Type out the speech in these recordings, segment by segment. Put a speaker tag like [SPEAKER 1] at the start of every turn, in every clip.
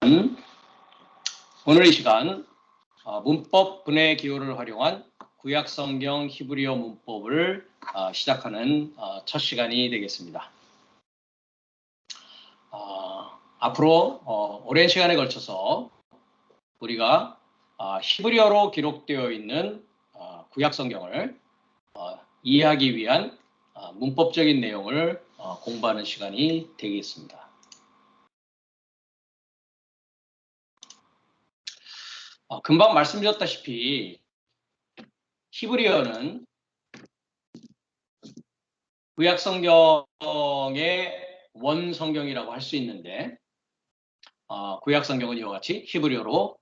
[SPEAKER 1] 여러분, 오늘 이 시간 문법 분해 기호를 활용한 구약성경 히브리어 문법을 시작하는 첫 시간이 되겠습니다. 앞으로 오랜 시간에 걸쳐서 우리가 히브리어로 기록되어 있는 구약성경을 이해하기 위한 문법적인 내용을 공부하는 시간이 되겠습니다. 금방 말씀드렸다시피 히브리어는 구약성경의 원성경이라고 할 수 있는데 구약성경은 이와 같이 히브리어로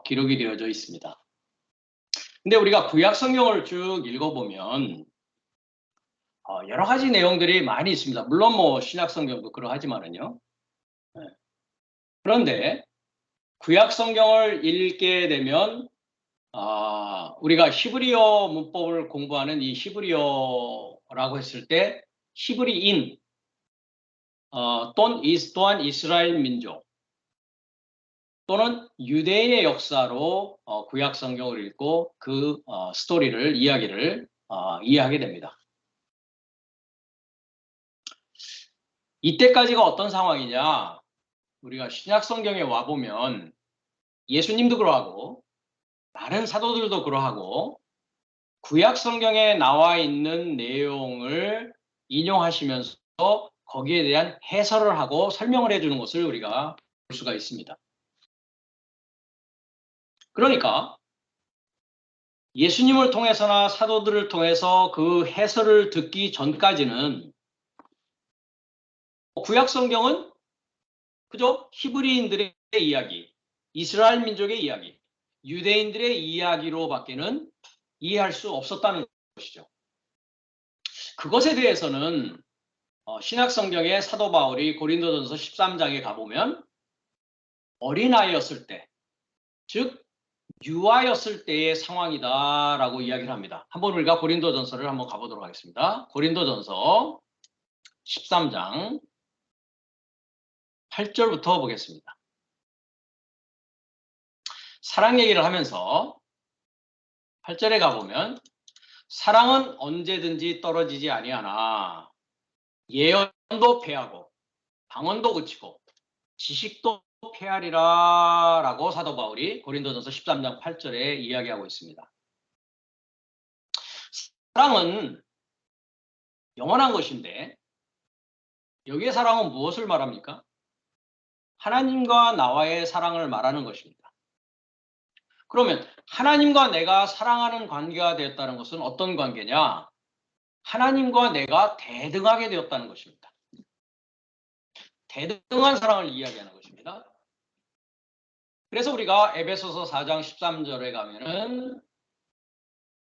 [SPEAKER 1] 기록이 되어져 있습니다. 근데 우리가 구약성경을 쭉 읽어보면 여러 가지 내용들이 많이 있습니다. 물론 뭐 신약성경도 그러하지만은요. 그런데 구약성경을 읽게 되면 우리가 히브리어 문법을 공부하는 이 히브리어라고 했을 때 히브리인 또한 이스라엘 민족 또는 유대인의 역사로 구약성경을 읽고 그 스토리를 이야기를 이해하게 됩니다. 이때까지가 어떤 상황이냐? 우리가 신약성경에 와보면 예수님도 그러하고 많은 사도들도 그러하고 구약성경에 나와 있는 내용을 인용하시면서 거기에 대한 해설을 하고 설명을 해주는 것을 우리가 볼 수가 있습니다. 그러니까 예수님을 통해서나 사도들을 통해서 그 해설을 듣기 전까지는 구약성경은 그저 히브리인들의 이야기, 이스라엘 민족의 이야기, 유대인들의 이야기로밖에는 이해할 수 없었다는 것이죠. 그것에 대해서는 신약성경의 사도 바울이 고린도전서 13장에 가보면 어린아이였을 때, 즉 유아였을 때의 상황이다라고 이야기를 합니다. 한번 우리가 고린도전서를 한번 가보도록 하겠습니다. 고린도전서 13장 8절부터 보겠습니다. 사랑 얘기를 하면서 8절에 가보면 사랑은 언제든지 떨어지지 아니하나 예언도 패하고 방언도 그치고 지식도 패하리라 라고 사도 바울이 고린도전서 13장 8절에 이야기하고 있습니다. 사랑은 영원한 것인데 여기에 사랑은 무엇을 말합니까? 하나님과 나와의 사랑을 말하는 것입니다. 그러면 하나님과 내가 사랑하는 관계가 되었다는 것은 어떤 관계냐? 하나님과 내가 대등하게 되었다는 것입니다. 대등한 사랑을 이야기하는 것입니다. 그래서 우리가 에베소서 4장 13절에 가면은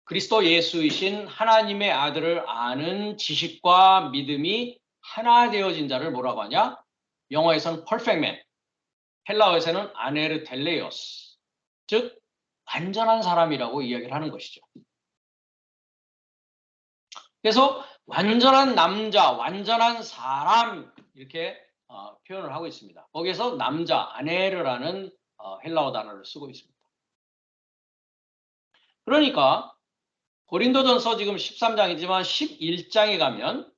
[SPEAKER 1] 그리스도 예수이신 하나님의 아들을 아는 지식과 믿음이 하나 되어진 자를 뭐라고 하냐? 영어에서는 perfect man, 헬라어에서는 아네르텔레이오스, 즉 완전한 사람이라고 이야기를 하는 것이죠. 그래서 완전한 남자, 완전한 사람 이렇게 표현을 하고 있습니다. 거기에서 남자, 아네르라는 헬라어 단어를 쓰고 있습니다. 그러니까 고린도전서 지금 13장이지만 11장에 가면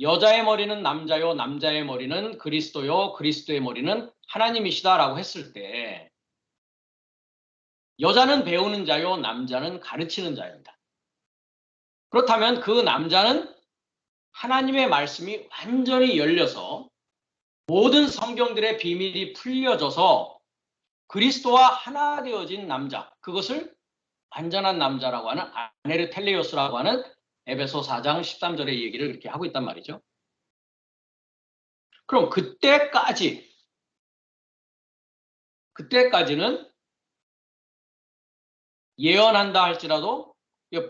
[SPEAKER 1] 여자의 머리는 남자요, 남자의 머리는 그리스도요, 그리스도의 머리는 하나님이시다라고 했을 때 여자는 배우는 자요, 남자는 가르치는 자입니다. 그렇다면 그 남자는 하나님의 말씀이 완전히 열려서 모든 성경들의 비밀이 풀려져서 그리스도와 하나 되어진 남자, 그것을 완전한 남자라고 하는 아네르텔레이오스라고 하는 에베소 4장 13절의 얘기를 그렇게 하고 있단 말이죠. 그럼 그때까지는 예언한다 할지라도,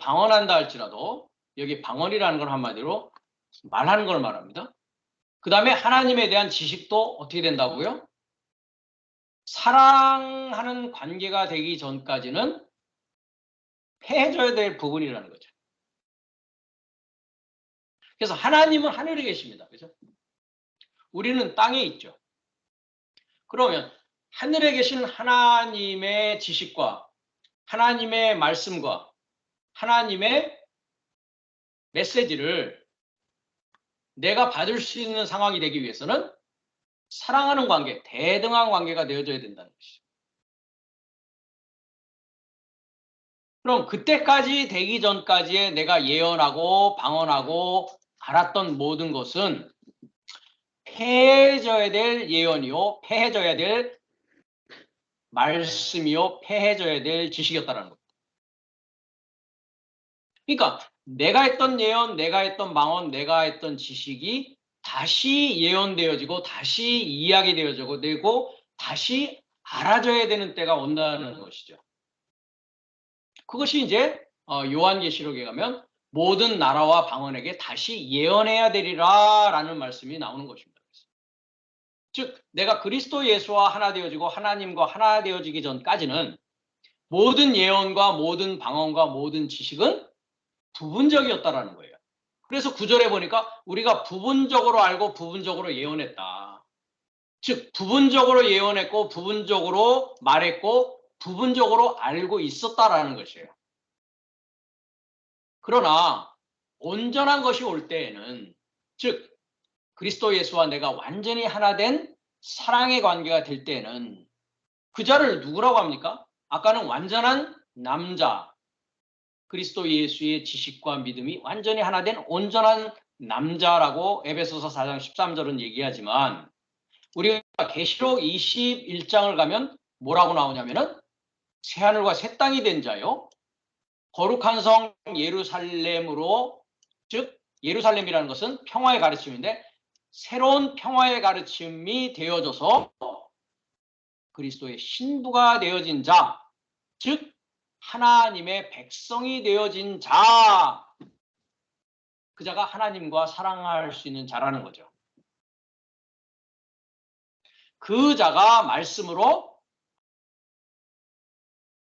[SPEAKER 1] 방언한다 할지라도, 여기 방언이라는 건 한마디로 말하는 걸 말합니다. 그 다음에 하나님에 대한 지식도 어떻게 된다고요? 사랑하는 관계가 되기 전까지는 패해져야 될 부분이라는 거죠. 그래서 하나님은 하늘에 계십니다. 그죠? 우리는 땅에 있죠. 그러면 하늘에 계신 하나님의 지식과 하나님의 말씀과 하나님의 메시지를 내가 받을 수 있는 상황이 되기 위해서는 사랑하는 관계, 대등한 관계가 되어져야 된다는 것이죠. 그럼 그때까지 되기 전까지의 내가 예언하고 방언하고 알았던 모든 것은 폐해져야 될 예언이요, 폐해져야 될 말씀이요, 폐해져야 될 지식이었다는 겁니다. 그러니까 내가 했던 예언, 내가 했던 방언, 내가 했던 지식이 다시 예언되어지고 다시 이야기되어지고 되고 다시 알아져야 되는 때가 온다는 것이죠. 그것이 이제 요한계시록에 가면 모든 나라와 방언에게 다시 예언해야 되리라 라는 말씀이 나오는 것입니다. 즉 내가 그리스도 예수와 하나 되어지고 하나님과 하나 되어지기 전까지는 모든 예언과 모든 방언과 모든 지식은 부분적이었다라는 거예요. 그래서 9절에 보니까 우리가 부분적으로 알고 부분적으로 예언했다. 즉 부분적으로 예언했고 부분적으로 말했고 부분적으로 알고 있었다라는 것이에요. 그러나 온전한 것이 올 때에는 즉 그리스도 예수와 내가 완전히 하나 된 사랑의 관계가 될 때에는 그 자를 누구라고 합니까? 아까는 완전한 남자, 그리스도 예수의 지식과 믿음이 완전히 하나 된 온전한 남자라고 에베소서 4장 13절은 얘기하지만 우리가 계시록 21장을 가면 뭐라고 나오냐면은 새하늘과 새 땅이 된 자요. 거룩한 성 예루살렘으로 즉 예루살렘이라는 것은 평화의 가르침인데 새로운 평화의 가르침이 되어져서 그리스도의 신부가 되어진 자, 즉 하나님의 백성이 되어진 자, 그 자가 하나님과 사랑할 수 있는 자라는 거죠. 그 자가 말씀으로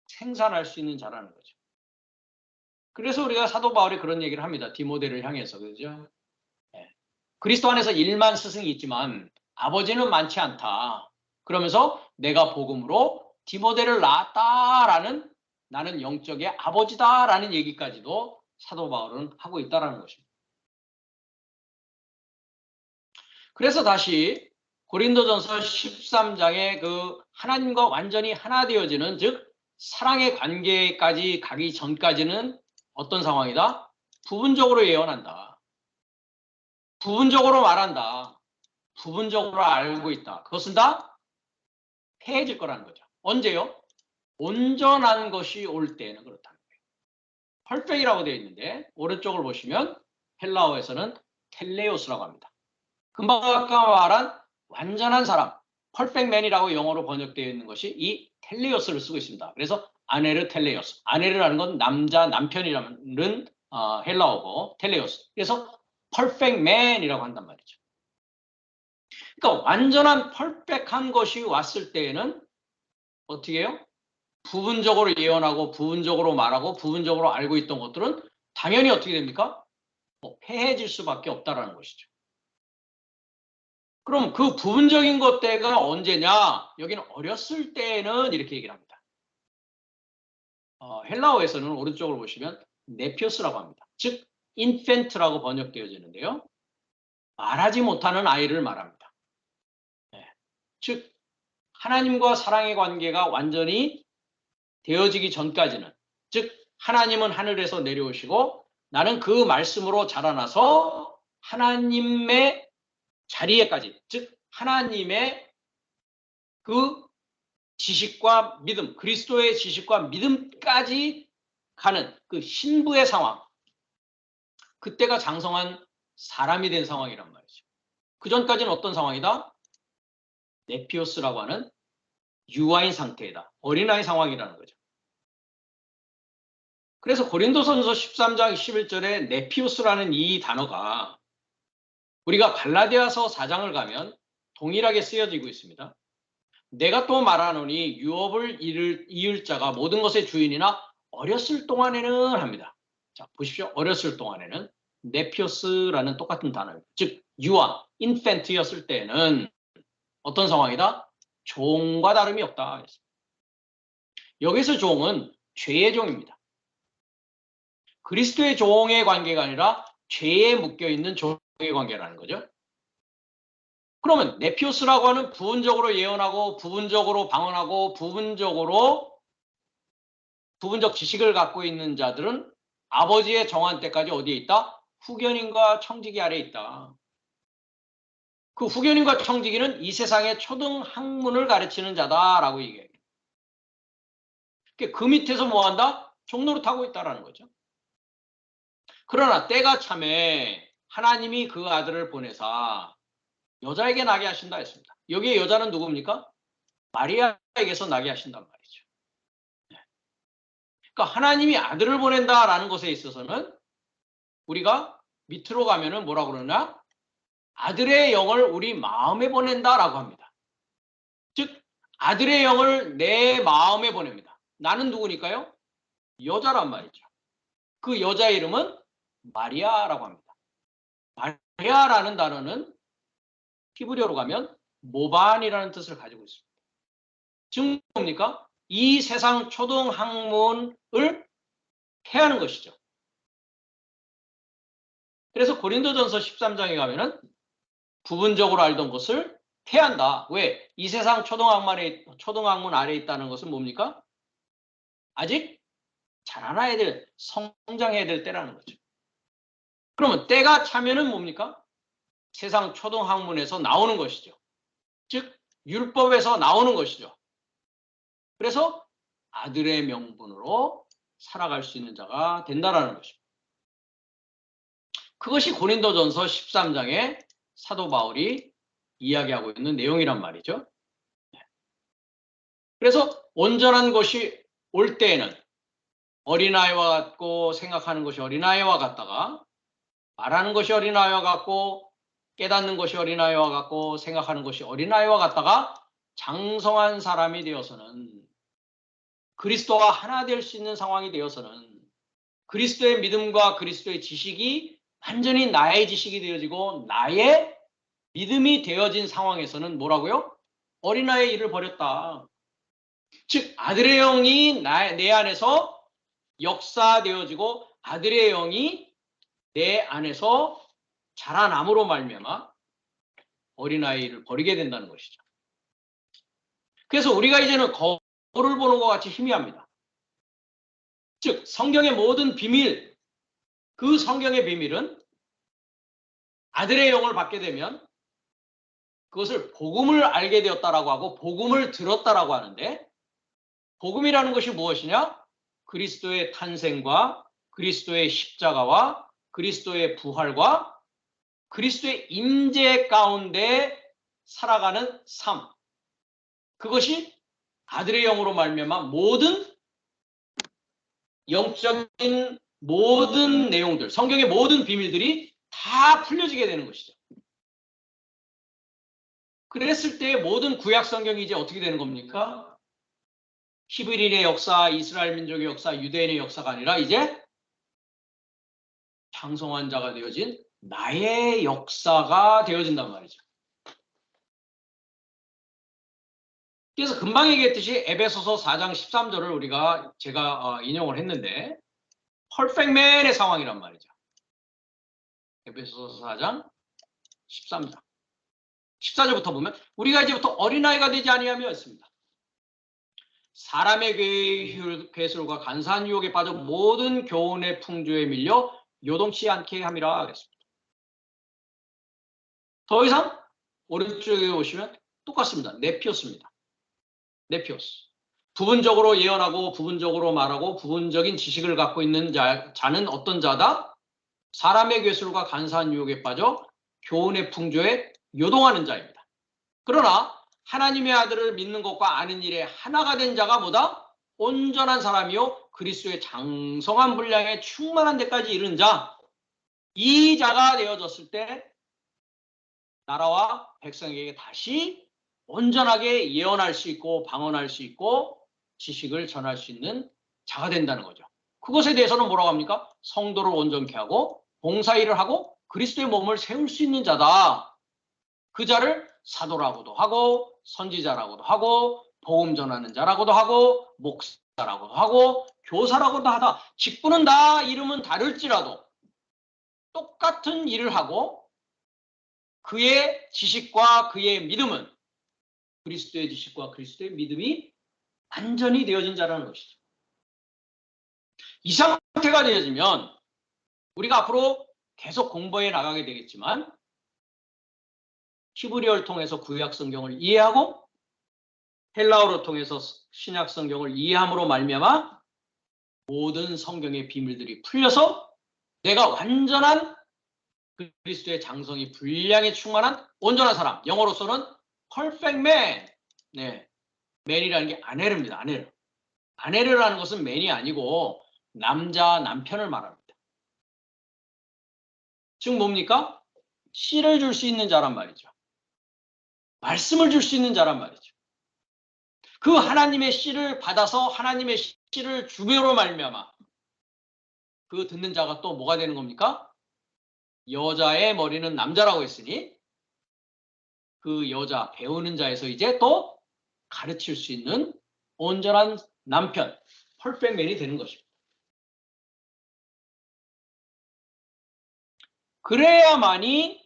[SPEAKER 1] 생산할 수 있는 자라는 거죠. 그래서 우리가 사도 바울이 그런 얘기를 합니다. 디모데를 향해서. 그죠? 네. 그리스도 안에서 1만 스승이 있지만 아버지는 많지 않다. 그러면서 내가 복음으로 디모데를 낳았다라는 나는 영적의 아버지다라는 얘기까지도 사도 바울은 하고 있다는 것입니다. 그래서 다시 고린도전서 13장의 그 하나님과 완전히 하나 되어지는 즉 사랑의 관계까지 가기 전까지는 어떤 상황이다? 부분적으로 예언한다. 부분적으로 말한다. 부분적으로 알고 있다. 그것은 다 폐해질 거라는 거죠. 언제요? 온전한 것이 올 때는 그렇다는 거예요. 펄펙이라고 되어 있는데 오른쪽을 보시면 헬라어에서는 텔레오스라고 합니다. 금방 아까 말한 완전한 사람, 펄펙맨이라고 영어로 번역되어 있는 것이 이 텔레오스를 쓰고 있습니다. 그래서 아네르 텔레오스. 아네르라는 건 남자, 남편이라는 헬라어고 텔레오스. 그래서 펄펙맨이라고 한단 말이죠. 그러니까 완전한 펄펙한 것이 왔을 때에는 어떻게 해요? 부분적으로 예언하고 부분적으로 말하고 부분적으로 알고 있던 것들은 당연히 어떻게 됩니까? 폐해질 수밖에 없다라는 것이죠. 그럼 그 부분적인 것 때가 언제냐? 여기는 어렸을 때는 이렇게 얘기를 합니다. 헬라어에서는 오른쪽을 보시면 네피오스라고 합니다. 즉 인펜트라고 번역되어지는데요. 말하지 못하는 아이를 말합니다. 네. 즉 하나님과 사랑의 관계가 완전히 되어지기 전까지는 즉 하나님은 하늘에서 내려오시고 나는 그 말씀으로 자라나서 하나님의 자리에까지 즉 하나님의 그 지식과 믿음 그리스도의 지식과 믿음까지 가는 그 신부의 상황 그때가 장성한 사람이 된 상황이란 말이죠. 그 전까지는 어떤 상황이다? 네피오스라고 하는 유아인 상태이다. 어린아이 상황이라는 거죠. 그래서 고린도전서 13장 11절에 네피오스라는 이 단어가 우리가 갈라디아서 4장을 가면 동일하게 쓰여지고 있습니다. 내가 또 말하노니 유업을 이을 자가 모든 것의 주인이나 어렸을 동안에는 합니다. 자, 보십시오. 어렸을 동안에는 네피오스라는 똑같은 단어입니다. 즉 유아, 인펜트였을 때는 어떤 상황이다? 종과 다름이 없다. 여기서 종은 죄의 종입니다. 그리스도의 종의 관계가 아니라 죄에 묶여있는 종의 관계라는 거죠. 그러면 네피오스라고 하는 부분적으로 예언하고 부분적으로 방언하고 부분적 지식을 갖고 있는 자들은 아버지의 정한 때까지 어디에 있다? 후견인과 청지기 아래에 있다. 그 후견인과 청지기는 이 세상의 초등 학문을 가르치는 자다라고 얘기해요. 그 밑에서 뭐 한다? 종노릇하고 있다라는 거죠. 그러나 때가 참에 하나님이 그 아들을 보내사 여자에게 나게 하신다 했습니다. 여기에 여자는 누굽니까? 마리아에게서 나게 하신단 말이죠. 그러니까 하나님이 아들을 보낸다라는 것에 있어서는 우리가 밑으로 가면은 뭐라고 그러나? 아들의 영을 우리 마음에 보낸다라고 합니다. 즉 아들의 영을 내 마음에 보냅니다. 나는 누구니까요? 여자란 말이죠. 그 여자 이름은 마리아라고 합니다. 마리아라는 단어는 히브리어로 가면 모반이라는 뜻을 가지고 있습니다. 즉 뭡니까? 이 세상 초등 학문을 폐하는 것이죠. 그래서 고린도전서 13장에 가면은 부분적으로 알던 것을 폐한다. 왜? 이 세상 초등학문 아래에 있다는 것은 뭡니까? 아직 자라나야 애들, 성장해야 될 때라는 거죠. 그러면 때가 차면은 뭡니까? 세상 초등학문에서 나오는 것이죠. 즉 율법에서 나오는 것이죠. 그래서 아들의 명분으로 살아갈 수 있는 자가 된다라는 것입니다. 그것이 고린도전서 13장에 사도 바울이 이야기하고 있는 내용이란 말이죠. 그래서 온전한 것이 올 때에는 어린아이와 같고 생각하는 것이 어린아이와 같다가 말하는 것이 어린아이와 같고 깨닫는 것이 어린아이와 같고 생각하는 것이 어린아이와 같다가 장성한 사람이 되어서는 그리스도와 하나 될 수 있는 상황이 되어서는 그리스도의 믿음과 그리스도의 지식이 완전히 나의 지식이 되어지고 나의 믿음이 되어진 상황에서는 뭐라고요? 어린아이의 일을 버렸다. 즉 아들의 영이 내 안에서 역사되어지고 아들의 영이 내 안에서 자라남으로 말미암아 어린아이를 버리게 된다는 것이죠. 그래서 우리가 이제는 거울을 보는 것 같이 희미합니다. 즉 성경의 모든 비밀, 그 성경의 비밀은 아들의 영을 받게 되면 그것을 복음을 알게 되었다라고 하고 복음을 들었다라고 하는데 복음이라는 것이 무엇이냐? 그리스도의 탄생과 그리스도의 십자가와 그리스도의 부활과 그리스도의 임재 가운데 살아가는 삶. 그것이 아들의 영으로 말미암아 모든 영적인 모든 내용들, 성경의 모든 비밀들이 다 풀려지게 되는 것이죠. 그랬을 때 모든 구약 성경이 이제 어떻게 되는 겁니까? 히브리인의 역사, 이스라엘 민족의 역사, 유대인의 역사가 아니라 이제 장성한 자가 되어진 나의 역사가 되어진단 말이죠. 그래서 금방 얘기했듯이 에베소서 4장 13절을 제가 인용을 했는데 퍼펙트맨의 상황이란 말이죠. 에베소서 4장 13절. 14절부터 보면 우리가 이제부터 어린아이가 되지 아니하며 였습니다. 사람의 괴술과 간사한 유혹에 빠져 모든 교훈의 풍조에 밀려 요동치 않게 함이라 하겠습니다. 더 이상 오른쪽에 오시면 똑같습니다. 네피오스입니다. 네피오스. 부분적으로 예언하고 부분적으로 말하고 부분적인 지식을 갖고 있는 자는 어떤 자다? 사람의 괴술과 간사한 유혹에 빠져 교훈의 풍조에 요동하는 자입니다. 그러나 하나님의 아들을 믿는 것과 아는 일에 하나가 된 자가 뭐다? 온전한 사람이요 그리스도의 장성한 분량에 충만한 데까지 이른 자. 이 자가 되어졌을 때 나라와 백성에게 다시 온전하게 예언할 수 있고 방언할 수 있고 지식을 전할 수 있는 자가 된다는 거죠. 그것에 대해서는 뭐라고 합니까? 성도를 온전케 하고 봉사일을 하고 그리스도의 몸을 세울 수 있는 자다. 그 자를 사도라고도 하고 선지자라고도 하고 복음 전하는 자라고도 하고 목사라고도 하고 교사라고도 하다. 직분은 다 이름은 다를지라도 똑같은 일을 하고 그의 지식과 그의 믿음은 그리스도의 지식과 그리스도의 믿음이 완전히 되어진 자라는 것이죠. 이 상태가 되어지면 우리가 앞으로 계속 공부해 나가게 되겠지만 히브리어를 통해서 구약 성경을 이해하고 헬라어를 통해서 신약 성경을 이해함으로 말미암아 모든 성경의 비밀들이 풀려서 내가 완전한 그리스도의 장성이 분량에 충만한 온전한 사람, 영어로서는 perfect man. 네, man이라는 게 아내르입니다. 아내르. 아내르라는 것은 man이 아니고 남자, 남편을 말합니다. 즉 뭡니까? 씨를 줄 수 있는 자란 말이죠. 말씀을 줄 수 있는 자란 말이죠. 그 하나님의 씨를 받아서 하나님의 씨를 주므로 말미암아 그 듣는 자가 또 뭐가 되는 겁니까? 여자의 머리는 남자라고 했으니 그 여자 배우는 자에서 이제 또 가르칠 수 있는 온전한 남편, 펄펙맨이 되는 것입니다. 그래야만이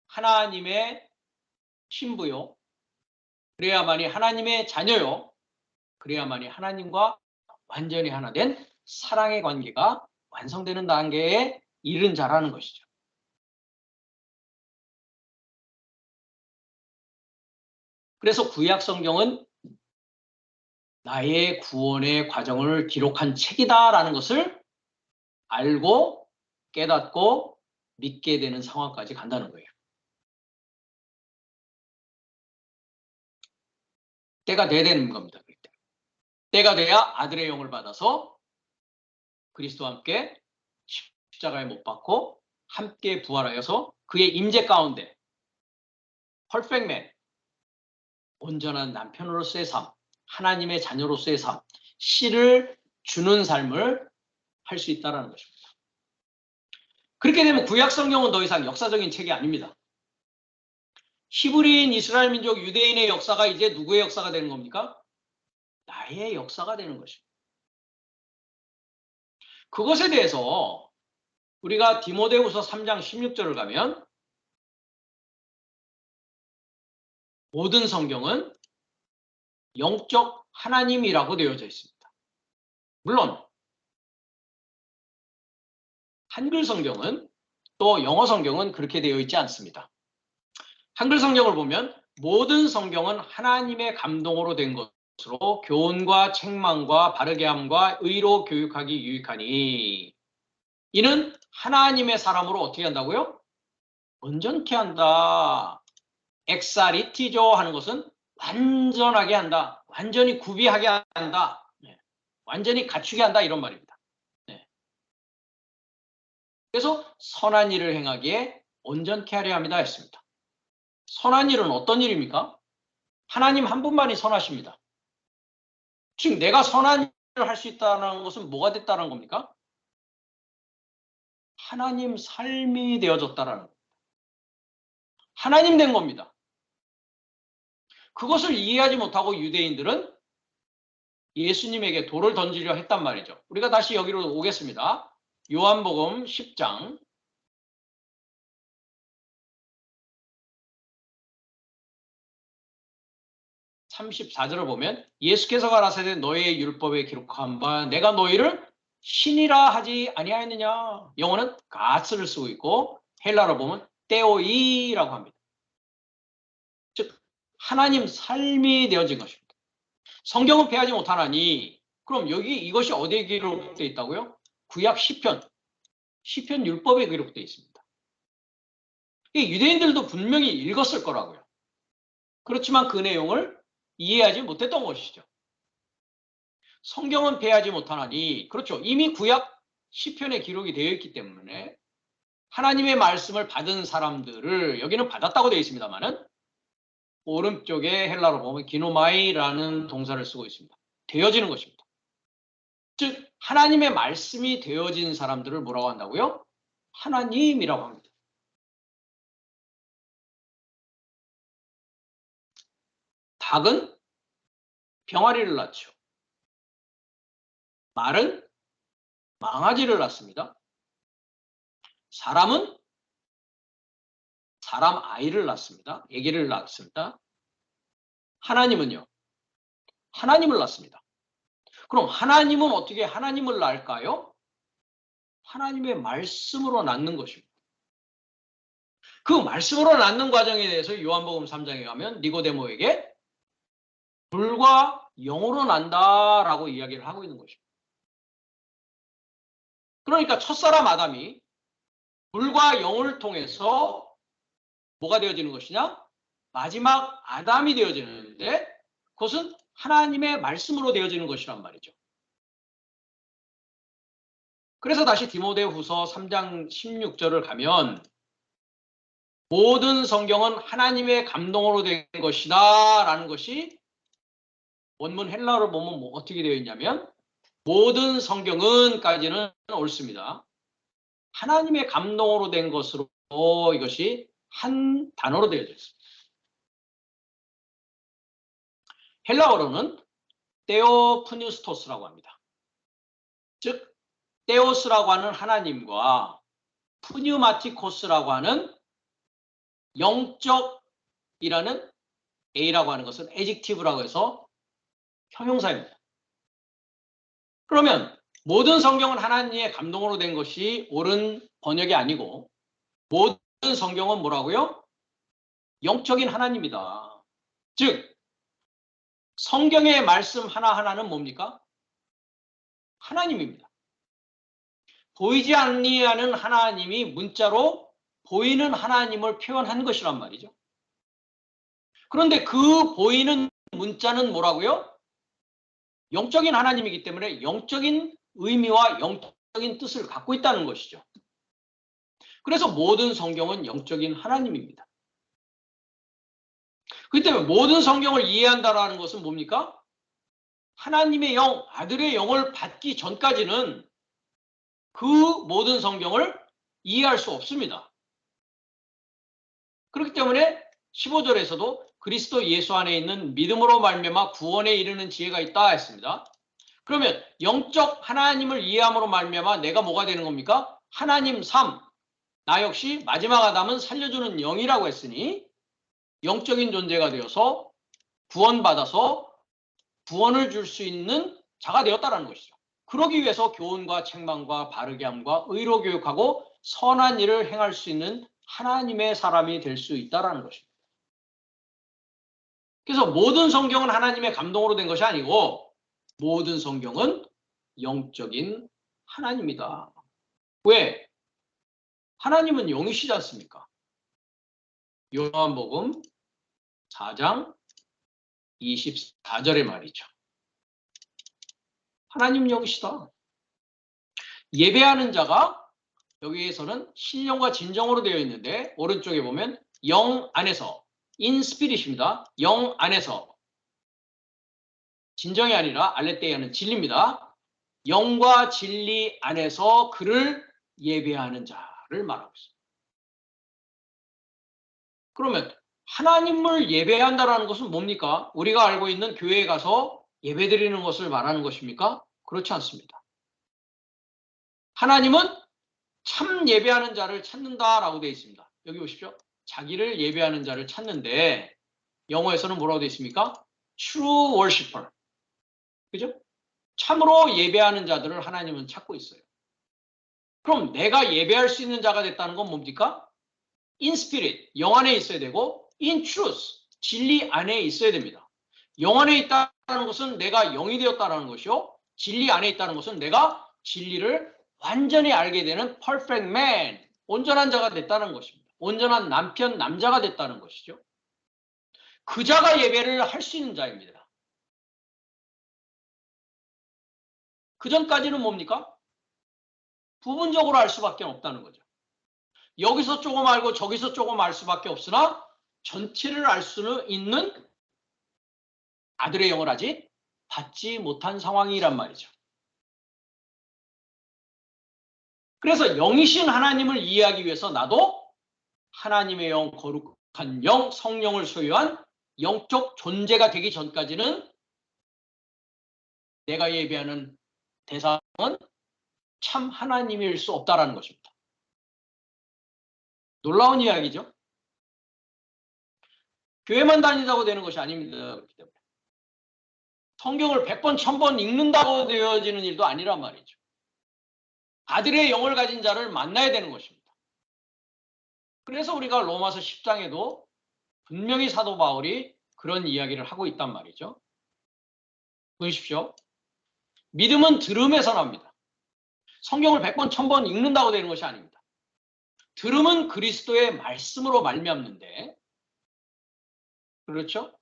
[SPEAKER 1] 하나님의 신부요. 그래야만이 하나님의 자녀요. 그래야만이 하나님과 완전히 하나 된 사랑의 관계가 완성되는 단계에 이른 자라는 것이죠. 그래서 구약 성경은 나의 구원의 과정을 기록한 책이다라는 것을 알고 깨닫고 믿게 되는 상황까지 간다는 거예요. 때가 돼야 되는 겁니다. 때가 돼야 아들의 영을 받아서 그리스도와 함께 십자가에 못 박고 함께 부활하여서 그의 임재 가운데 퍼펙트맨, 온전한 남편으로서의 삶, 하나님의 자녀로서의 삶, 씨를 주는 삶을 할 수 있다는 것입니다. 그렇게 되면 구약 성경은 더 이상 역사적인 책이 아닙니다. 히브리인, 이스라엘 민족, 유대인의 역사가 이제 누구의 역사가 되는 겁니까? 나의 역사가 되는 것입니다. 그것에 대해서 우리가 디모데후서 3장 16절을 가면 모든 성경은 영적 하나님이라고 되어져 있습니다. 물론 한글 성경은 또 영어 성경은 그렇게 되어 있지 않습니다. 한글 성경을 보면 모든 성경은 하나님의 감동으로 된 것으로 교훈과 책망과 바르게 함과 의로 교육하기 유익하니 이는 하나님의 사람으로 어떻게 한다고요? 온전케 한다. 엑사리티조 하는 것은 완전하게 한다. 완전히 구비하게 한다. 완전히 갖추게 한다 이런 말입니다. 그래서 선한 일을 행하기에 온전케 하려 합니다 했습니다. 선한 일은 어떤 일입니까? 하나님 한 분만이 선하십니다. 즉 내가 선한 일을 할 수 있다는 것은 뭐가 됐다는 겁니까? 하나님 삶이 되어졌다라는 겁니다. 하나님 된 겁니다. 그것을 이해하지 못하고 유대인들은 예수님에게 돌을 던지려 했단 말이죠. 우리가 다시 여기로 오겠습니다. 요한복음 10장 34절을 보면 예수께서 가라사대 너희의 율법에 기록한 바 내가 너희를 신이라 하지 아니하였느냐. 영어는 God를 쓰고 있고 헬라로 보면 테오이라고 합니다. 즉 하나님 삶이 되어진 것입니다. 성경은 패하지 못하나니 그럼 여기 이것이 어디에 기록되어 있다고요? 구약 시편 율법에 기록되어 있습니다. 유대인들도 분명히 읽었을 거라고요. 그렇지만 그 내용을 이해하지 못했던 것이죠. 성경은 패하지 못하나니 그렇죠. 이미 구약 시편에 기록이 되어 있기 때문에 하나님의 말씀을 받은 사람들을 여기는 받았다고 되어 있습니다만은 오른쪽에 헬라로 보면 기노마이라는 동사를 쓰고 있습니다. 되어지는 것입니다. 즉 하나님의 말씀이 되어진 사람들을 뭐라고 한다고요? 하나님이라고 합니다. 닭은 병아리를 낳죠. 말은 망아지를 낳습니다. 사람은 사람 아이를 낳습니다. 아기를 낳습니다. 하나님은요? 하나님을 낳습니다. 그럼 하나님은 어떻게 하나님을 낳을까요? 하나님의 말씀으로 낳는 것입니다. 그 말씀으로 낳는 과정에 대해서 요한복음 3장에 가면 니고데모에게 불과 영으로 난다라고 이야기를 하고 있는 것입니다. 그러니까 첫사람 아담이 불과 영을 통해서 뭐가 되어지는 것이냐? 마지막 아담이 되어지는데 그것은 하나님의 말씀으로 되어지는 것이란 말이죠. 그래서 다시 디모데후서 3장 16절을 가면 모든 성경은 하나님의 감동으로 된 것이다 라는 것이 원문 헬라어로 보면 어떻게 되어 있냐면 모든 성경은 까지는 옳습니다. 하나님의 감동으로 된 것으로 이것이 한 단어로 되어져 있습니다. 헬라어로는 테오프뉴스토스라고 합니다. 즉 테오스라고 하는 하나님과 푸뉴마티코스라고 하는 영적이라는 A라고 하는 것은 adjective라고 해서 형용사입니다. 그러면 모든 성경은 하나님의 감동으로 된 것이 옳은 번역이 아니고 모든 성경은 뭐라고요? 영적인 하나님이다. 즉 성경의 말씀 하나하나는 뭡니까? 하나님입니다. 보이지 아니하는 하나님이 문자로 보이는 하나님을 표현한 것이란 말이죠. 그런데 그 보이는 문자는 뭐라고요? 영적인 하나님이기 때문에 영적인 의미와 영적인 뜻을 갖고 있다는 것이죠. 그래서 모든 성경은 영적인 하나님입니다. 그렇기 때문에 모든 성경을 이해한다는 것은 뭡니까? 하나님의 영, 아들의 영을 받기 전까지는 그 모든 성경을 이해할 수 없습니다. 그렇기 때문에 15절에서도 그리스도 예수 안에 있는 믿음으로 말미암아 구원에 이르는 지혜가 있다 했습니다. 그러면 영적 하나님을 이해함으로 말미암아 내가 뭐가 되는 겁니까? 하나님 삶, 나 역시 마지막 아담은 살려주는 영이라고 했으니 영적인 존재가 되어서 구원받아서 구원을 줄 수 있는 자가 되었다는 것이죠. 그러기 위해서 교훈과 책망과 바르게 함과 의로 교육하고 선한 일을 행할 수 있는 하나님의 사람이 될 수 있다는 것입니다. 그래서 모든 성경은 하나님의 감동으로 된 것이 아니고 모든 성경은 영적인 하나님이다. 왜? 하나님은 영이시지 않습니까? 요한복음 4장 24절의 말이죠. 하나님 영이시다. 예배하는 자가 여기에서는 신령과 진정으로 되어 있는데 오른쪽에 보면 영 안에서 in spirit입니다. 영 안에서 진정이 아니라 알레테이아는 진리입니다. 영과 진리 안에서 그를 예배하는 자를 말하고 있습니다. 그러면 하나님을 예배한다는 것은 뭡니까? 우리가 알고 있는 교회에 가서 예배드리는 것을 말하는 것입니까? 그렇지 않습니다. 하나님은 참 예배하는 자를 찾는다라고 되어 있습니다. 여기 보십시오. 자기를 예배하는 자를 찾는데 영어에서는 뭐라고 되어 있습니까? True worshiper. 그죠? 참으로 예배하는 자들을 하나님은 찾고 있어요. 그럼 내가 예배할 수 있는 자가 됐다는 건 뭡니까? In spirit, 영 안에 있어야 되고 in truth, 진리 안에 있어야 됩니다. 영 안에 있다는 것은 내가 영이 되었다는 것이요. 진리 안에 있다는 것은 내가 진리를 완전히 알게 되는 perfect man, 온전한 자가 됐다는 것입니다. 온전한 남편, 남자가 됐다는 것이죠. 그 자가 예배를 할 수 있는 자입니다. 그 전까지는 뭡니까? 부분적으로 알 수밖에 없다는 거죠. 여기서 조금 알고 저기서 조금 알 수밖에 없으나 전체를 알 수는 있는 아들의 영을 아직 받지 못한 상황이란 말이죠. 그래서 영이신 하나님을 이해하기 위해서 나도 하나님의 영, 거룩한 영, 성령을 소유한 영적 존재가 되기 전까지는 내가 예배하는 대상은 참 하나님일 수 없다라는 것입니다. 놀라운 이야기죠. 교회만 다니자고 되는 것이 아닙니다. 그렇기 때문에. 성경을 100번, 1000번 읽는다고 되어지는 일도 아니란 말이죠. 아들의 영을 가진 자를 만나야 되는 것입니다. 그래서 우리가 로마서 10장에도 분명히 사도 바울이 그런 이야기를 하고 있단 말이죠. 보십시오. 믿음은 들음에서 납니다. 성경을 100번, 1000번 읽는다고 되는 것이 아닙니다. 들음은 그리스도의 말씀으로 말미암는데, 그렇죠?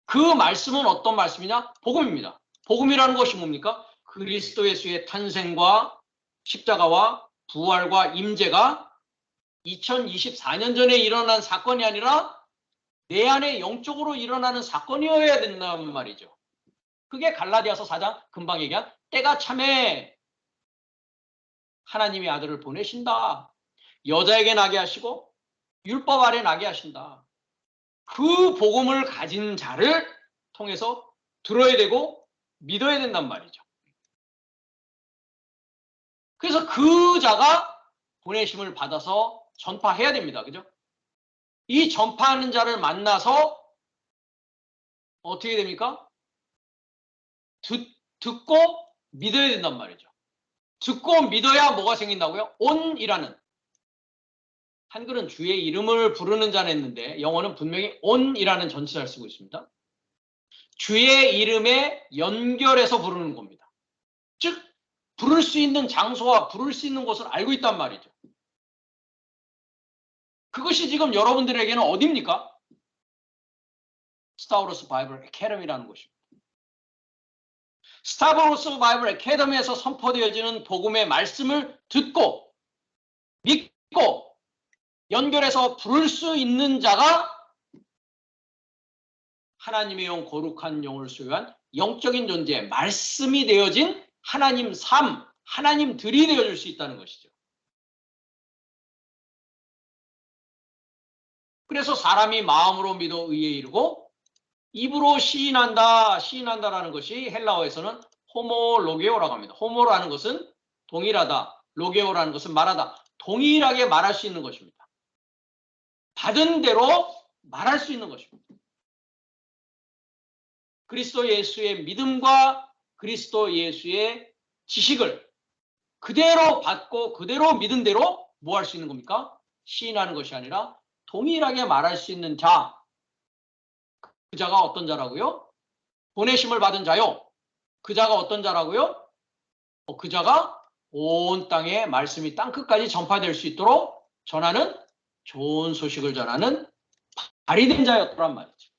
[SPEAKER 1] 그 말씀은 어떤 말씀이냐? 복음입니다. 복음이라는 것이 뭡니까? 그리스도 예수의 탄생과 십자가와 부활과 임재가 2024년 전에 일어난 사건이 아니라 내 안에 영적으로 일어나는 사건이어야 된다는 말이죠. 그게 갈라디아서 4장 금방 얘기한 때가 참에 하나님의 아들을 보내신다. 여자에게 나게 하시고 율법 아래 나게 하신다. 그 복음을 가진 자를 통해서 들어야 되고 믿어야 된단 말이죠. 그래서 그 자가 보내심을 받아서 전파해야 됩니다. 그죠? 이 전파하는 자를 만나서 어떻게 됩니까? 듣고 믿어야 된단 말이죠. 듣고 믿어야 뭐가 생긴다고요? 온이라는. 한글은 주의 이름을 부르는 자는 했는데 영어는 분명히 온이라는 전치사를 쓰고 있습니다. 주의 이름에 연결해서 부르는 겁니다. 즉 부를 수 있는 장소와 부를 수 있는 곳을 알고 있단 말이죠. 그것이 지금 여러분들에게는 어디입니까? 스타브로스 바이블 애캐더미라는 곳입니다. 스타브로스 바이블 애캐더미에서 선포되어지는 복음의 말씀을 듣고 믿고 연결해서 부를 수 있는 자가 하나님의 영, 거룩한 영을 소유한 영적인 존재, 말씀이 되어진 하나님 삶, 하나님들이 되어줄 수 있다는 것이죠. 그래서 사람이 마음으로 믿어 의에 이르고 입으로 시인한다라는 것이 헬라어에서는 호모로게오라고 합니다. 호모라는 것은 동일하다, 로게오라는 것은 말하다. 동일하게 말할 수 있는 것입니다. 받은 대로 말할 수 있는 것입니다. 그리스도 예수의 믿음과 그리스도 예수의 지식을 그대로 받고 그대로 믿은 대로 뭐 할 수 있는 겁니까? 시인하는 것이 아니라 동일하게 말할 수 있는 자. 그 자가 어떤 자라고요? 보내심을 받은 자요. 그 자가 어떤 자라고요? 그 자가 온 땅에 말씀이 땅끝까지 전파될 수 있도록 전하는 좋은 소식을 전하는 발의된 자였더란 말이죠.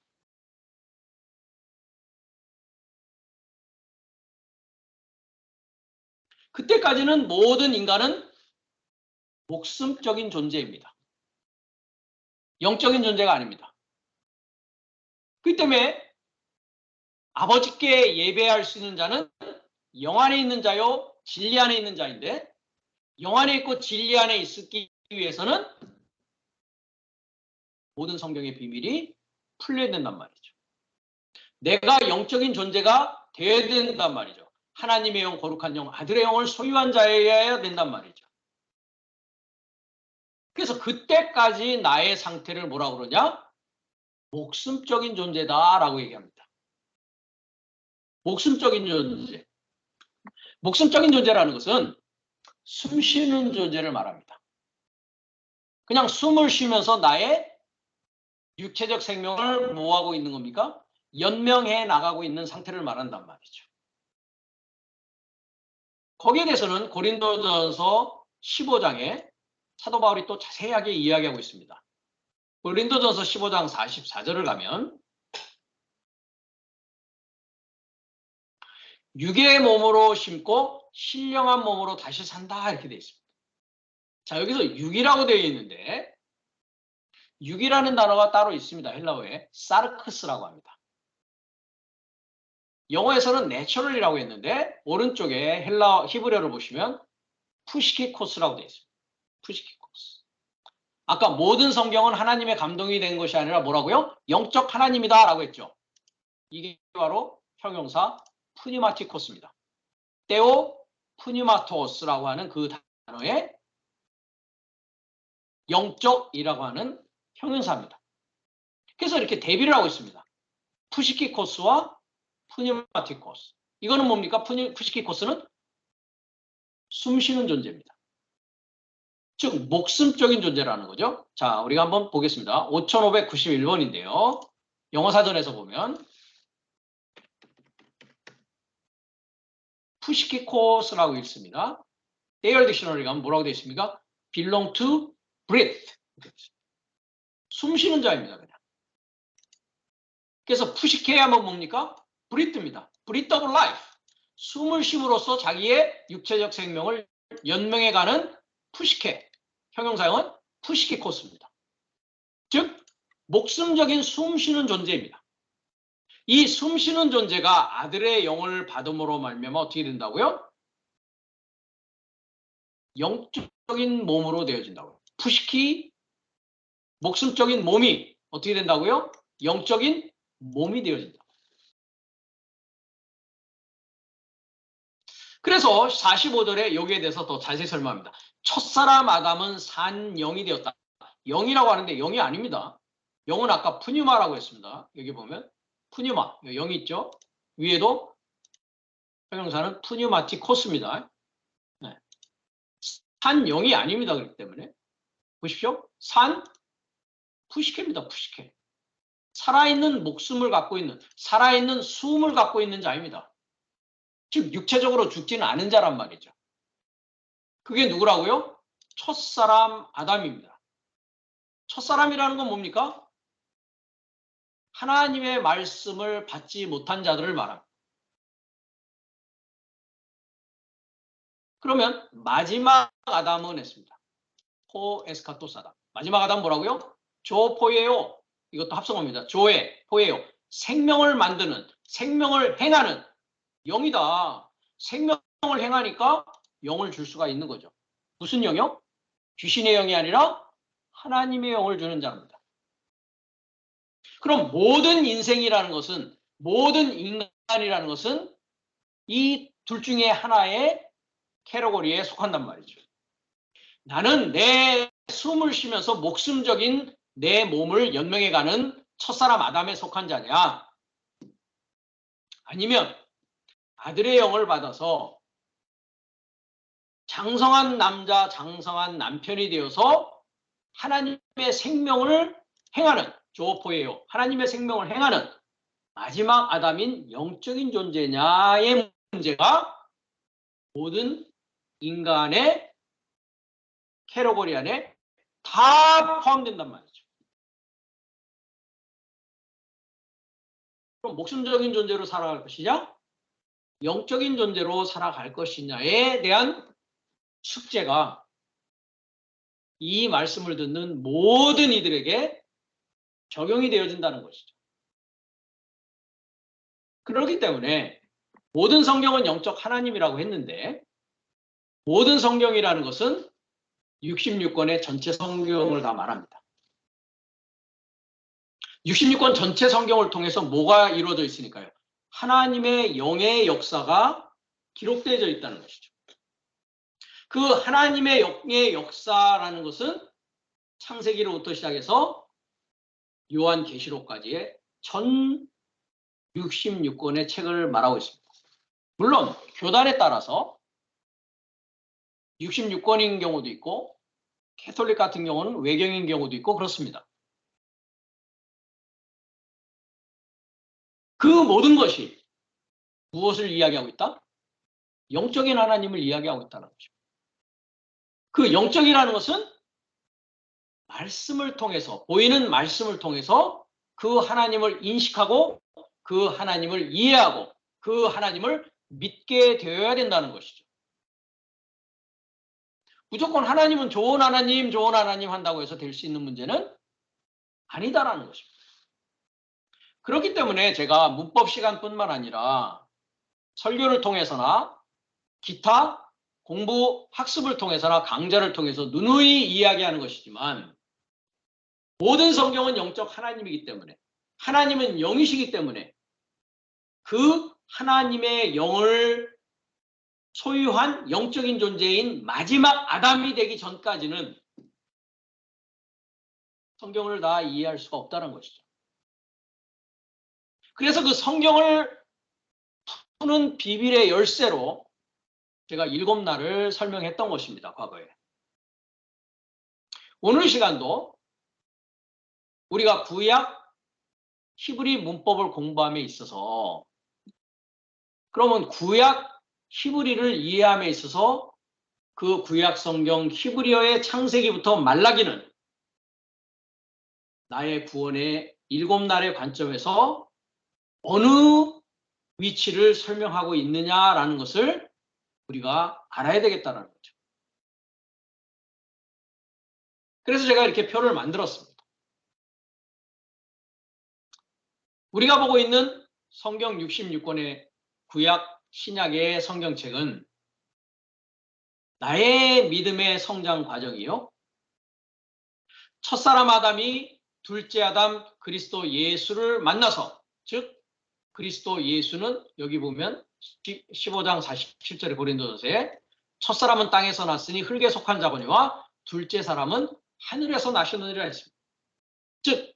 [SPEAKER 1] 그때까지는 모든 인간은 목숨적인 존재입니다. 영적인 존재가 아닙니다. 그렇기 때문에 아버지께 예배할 수 있는 자는 영 안에 있는 자요, 진리 안에 있는 자인데 영 안에 있고 진리 안에 있기 위해서는 모든 성경의 비밀이 풀려야 된단 말이죠. 내가 영적인 존재가 되어야 된단 말이죠. 하나님의 영, 거룩한 영, 아들의 영을 소유한 자여야 된단 말이죠. 그래서 그때까지 나의 상태를 뭐라고 그러냐? 목숨적인 존재다라고 얘기합니다. 목숨적인 존재. 목숨적인 존재라는 것은 숨 쉬는 존재를 말합니다. 그냥 숨을 쉬면서 나의 육체적 생명을 뭐하고 있는 겁니까? 연명해 나가고 있는 상태를 말한단 말이죠. 거기에 대해서는 고린도전서 15장에 사도 바울이 또 자세하게 이야기하고 있습니다. 고린도전서 15장 44절을 가면 육의 몸으로 심고 신령한 몸으로 다시 산다 이렇게 되어 있습니다. 자, 여기서 육이라고 되어 있는데 육이라는 단어가 따로 있습니다. 헬라어에 사르크스라고 합니다. 영어에서는 내추럴이라고 했는데 오른쪽에 히브리어를 보시면 푸시키코스라고 되어 있습니다. 푸시키코스. 아까 모든 성경은 하나님의 감동이 된 것이 아니라 뭐라고요? 영적 하나님이다 라고 했죠. 이게 바로 형용사 푸니마티코스입니다. 테오 푸니마토스라고 하는 그 단어의 영적이라고 하는 형용사입니다. 그래서 이렇게 대비를 하고 있습니다. 푸시키코스와 푸니마티코스. 이거는 뭡니까? 푸시키코스는 숨쉬는 존재입니다. 즉 목숨적인 존재라는 거죠. 자, 우리가 한번 보겠습니다. 5591번인데요. 영어 사전에서 보면 푸시키코스라고 있습니다. 데이얼 딕셔너리 가면 뭐라고 되어 있습니까? belong to breath. 숨쉬는 자입니다. 그냥. 그래서 푸시케 하면 뭡니까? breath입니다. breath of life. 숨을 쉼으로써 자기의 육체적 생명을 연명해가는 푸시케. 형용사형은 푸시키코스입니다. 즉 목숨적인 숨쉬는 존재입니다. 이 숨쉬는 존재가 아들의 영을 받음으로 말미암아 어떻게 된다고요? 영적인 몸으로 되어진다고요. 푸시키 목숨적인 몸이 어떻게 된다고요? 영적인 몸이 되어진다. 그래서 45절에 여기에 대해서 더 자세히 설명합니다. 첫사람 아담은 산 영이 되었다. 영이라고 하는데 영이 아닙니다. 영은 아까 푸뉴마라고 했습니다. 여기 보면 푸뉴마, 영이 있죠. 위에도 형용사는 푸뉴마티코스입니다. 네. 산 영이 아닙니다. 그렇기 때문에 보십시오. 산 푸시케입니다. 푸시케. 살아있는 목숨을 갖고 있는, 살아있는 숨을 갖고 있는 자입니다. 즉 육체적으로 죽지는 않은 자란 말이죠. 그게 누구라고요? 첫사람 아담입니다. 첫사람이라는 건 뭡니까? 하나님의 말씀을 받지 못한 자들을 말합니다. 그러면 마지막 아담은 했습니다. 포 에스카토스 아담. 마지막 아담 뭐라고요? 조 포예요. 이것도 합성어입니다. 조에 포예요. 생명을 만드는, 생명을 행하는 영이다. 생명을 행하니까 영을 줄 수가 있는 거죠. 무슨 영이요? 귀신의 영이 아니라 하나님의 영을 주는 자입니다. 그럼 모든 인생이라는 것은, 모든 인간이라는 것은 이 둘 중에 하나의 캐러고리에 속한단 말이죠. 나는 내 숨을 쉬면서 목숨적인 내 몸을 연명해가는 첫사람 아담에 속한 자냐? 아니면 아들의 영을 받아서 장성한 남자, 장성한 남편이 되어서 하나님의 생명을 행하는, 조포예요. 하나님의 생명을 행하는 마지막 아담인 영적인 존재냐의 문제가 모든 인간의 캐러고리 안에 다 포함된단 말이죠. 그럼 목숨적인 존재로 살아갈 것이냐? 영적인 존재로 살아갈 것이냐에 대한 숙제가 이 말씀을 듣는 모든 이들에게 적용이 되어진다는 것이죠. 그렇기 때문에 모든 성경은 영적 하나님이라고 했는데 모든 성경이라는 것은 66권의 전체 성경을 다 말합니다. 66권 전체 성경을 통해서 뭐가 이루어져 있으니까요? 하나님의 영의 역사가 기록되어 있다는 것이죠. 그 하나님의 영의 역사라는 것은 창세기로부터 시작해서 요한계시록까지의 전 66권의 책을 말하고 있습니다. 물론 교단에 따라서 66권인 경우도 있고 캐톨릭 같은 경우는 외경인 경우도 있고 그렇습니다. 그 모든 것이 무엇을 이야기하고 있다? 영적인 하나님을 이야기하고 있다는 거죠. 그 영적이라는 것은 말씀을 통해서, 보이는 말씀을 통해서 그 하나님을 인식하고 그 하나님을 이해하고 그 하나님을 믿게 되어야 된다는 것이죠. 무조건 하나님은 좋은 하나님 한다고 해서 될 수 있는 문제는 아니다라는 것입니다. 그렇기 때문에 제가 문법 시간뿐만 아니라 설교를 통해서나 기타 공부 학습을 통해서나 강좌를 통해서 누누이 이야기하는 것이지만 모든 성경은 영적 하나님이기 때문에, 하나님은 영이시기 때문에 그 하나님의 영을 소유한 영적인 존재인 마지막 아담이 되기 전까지는 성경을 다 이해할 수가 없다는 것이죠. 그래서 그 성경을 푸는 비밀의 열쇠로 제가 7날을 설명했던 것입니다. 과거에. 오늘 시간도 우리가 구약 히브리 문법을 공부함에 있어서, 그러면 구약 히브리를 이해함에 있어서 그 구약 성경 히브리어의 창세기부터 말라기는 나의 구원의 7날의 관점에서 어느 위치를 설명하고 있느냐라는 것을 우리가 알아야 되겠다는 거죠. 그래서 제가 이렇게 표를 만들었습니다. 우리가 보고 있는 성경 66권의 구약 신약의 성경책은 나의 믿음의 성장 과정이요, 첫사람 아담이 둘째 아담 그리스도 예수를 만나서, 즉 그리스도 예수는 여기 보면 15장 47절의 고린도전서에 첫사람은 땅에서 났으니 흙에 속한 자거니와 둘째 사람은 하늘에서 나셨느니라 했습니다. 즉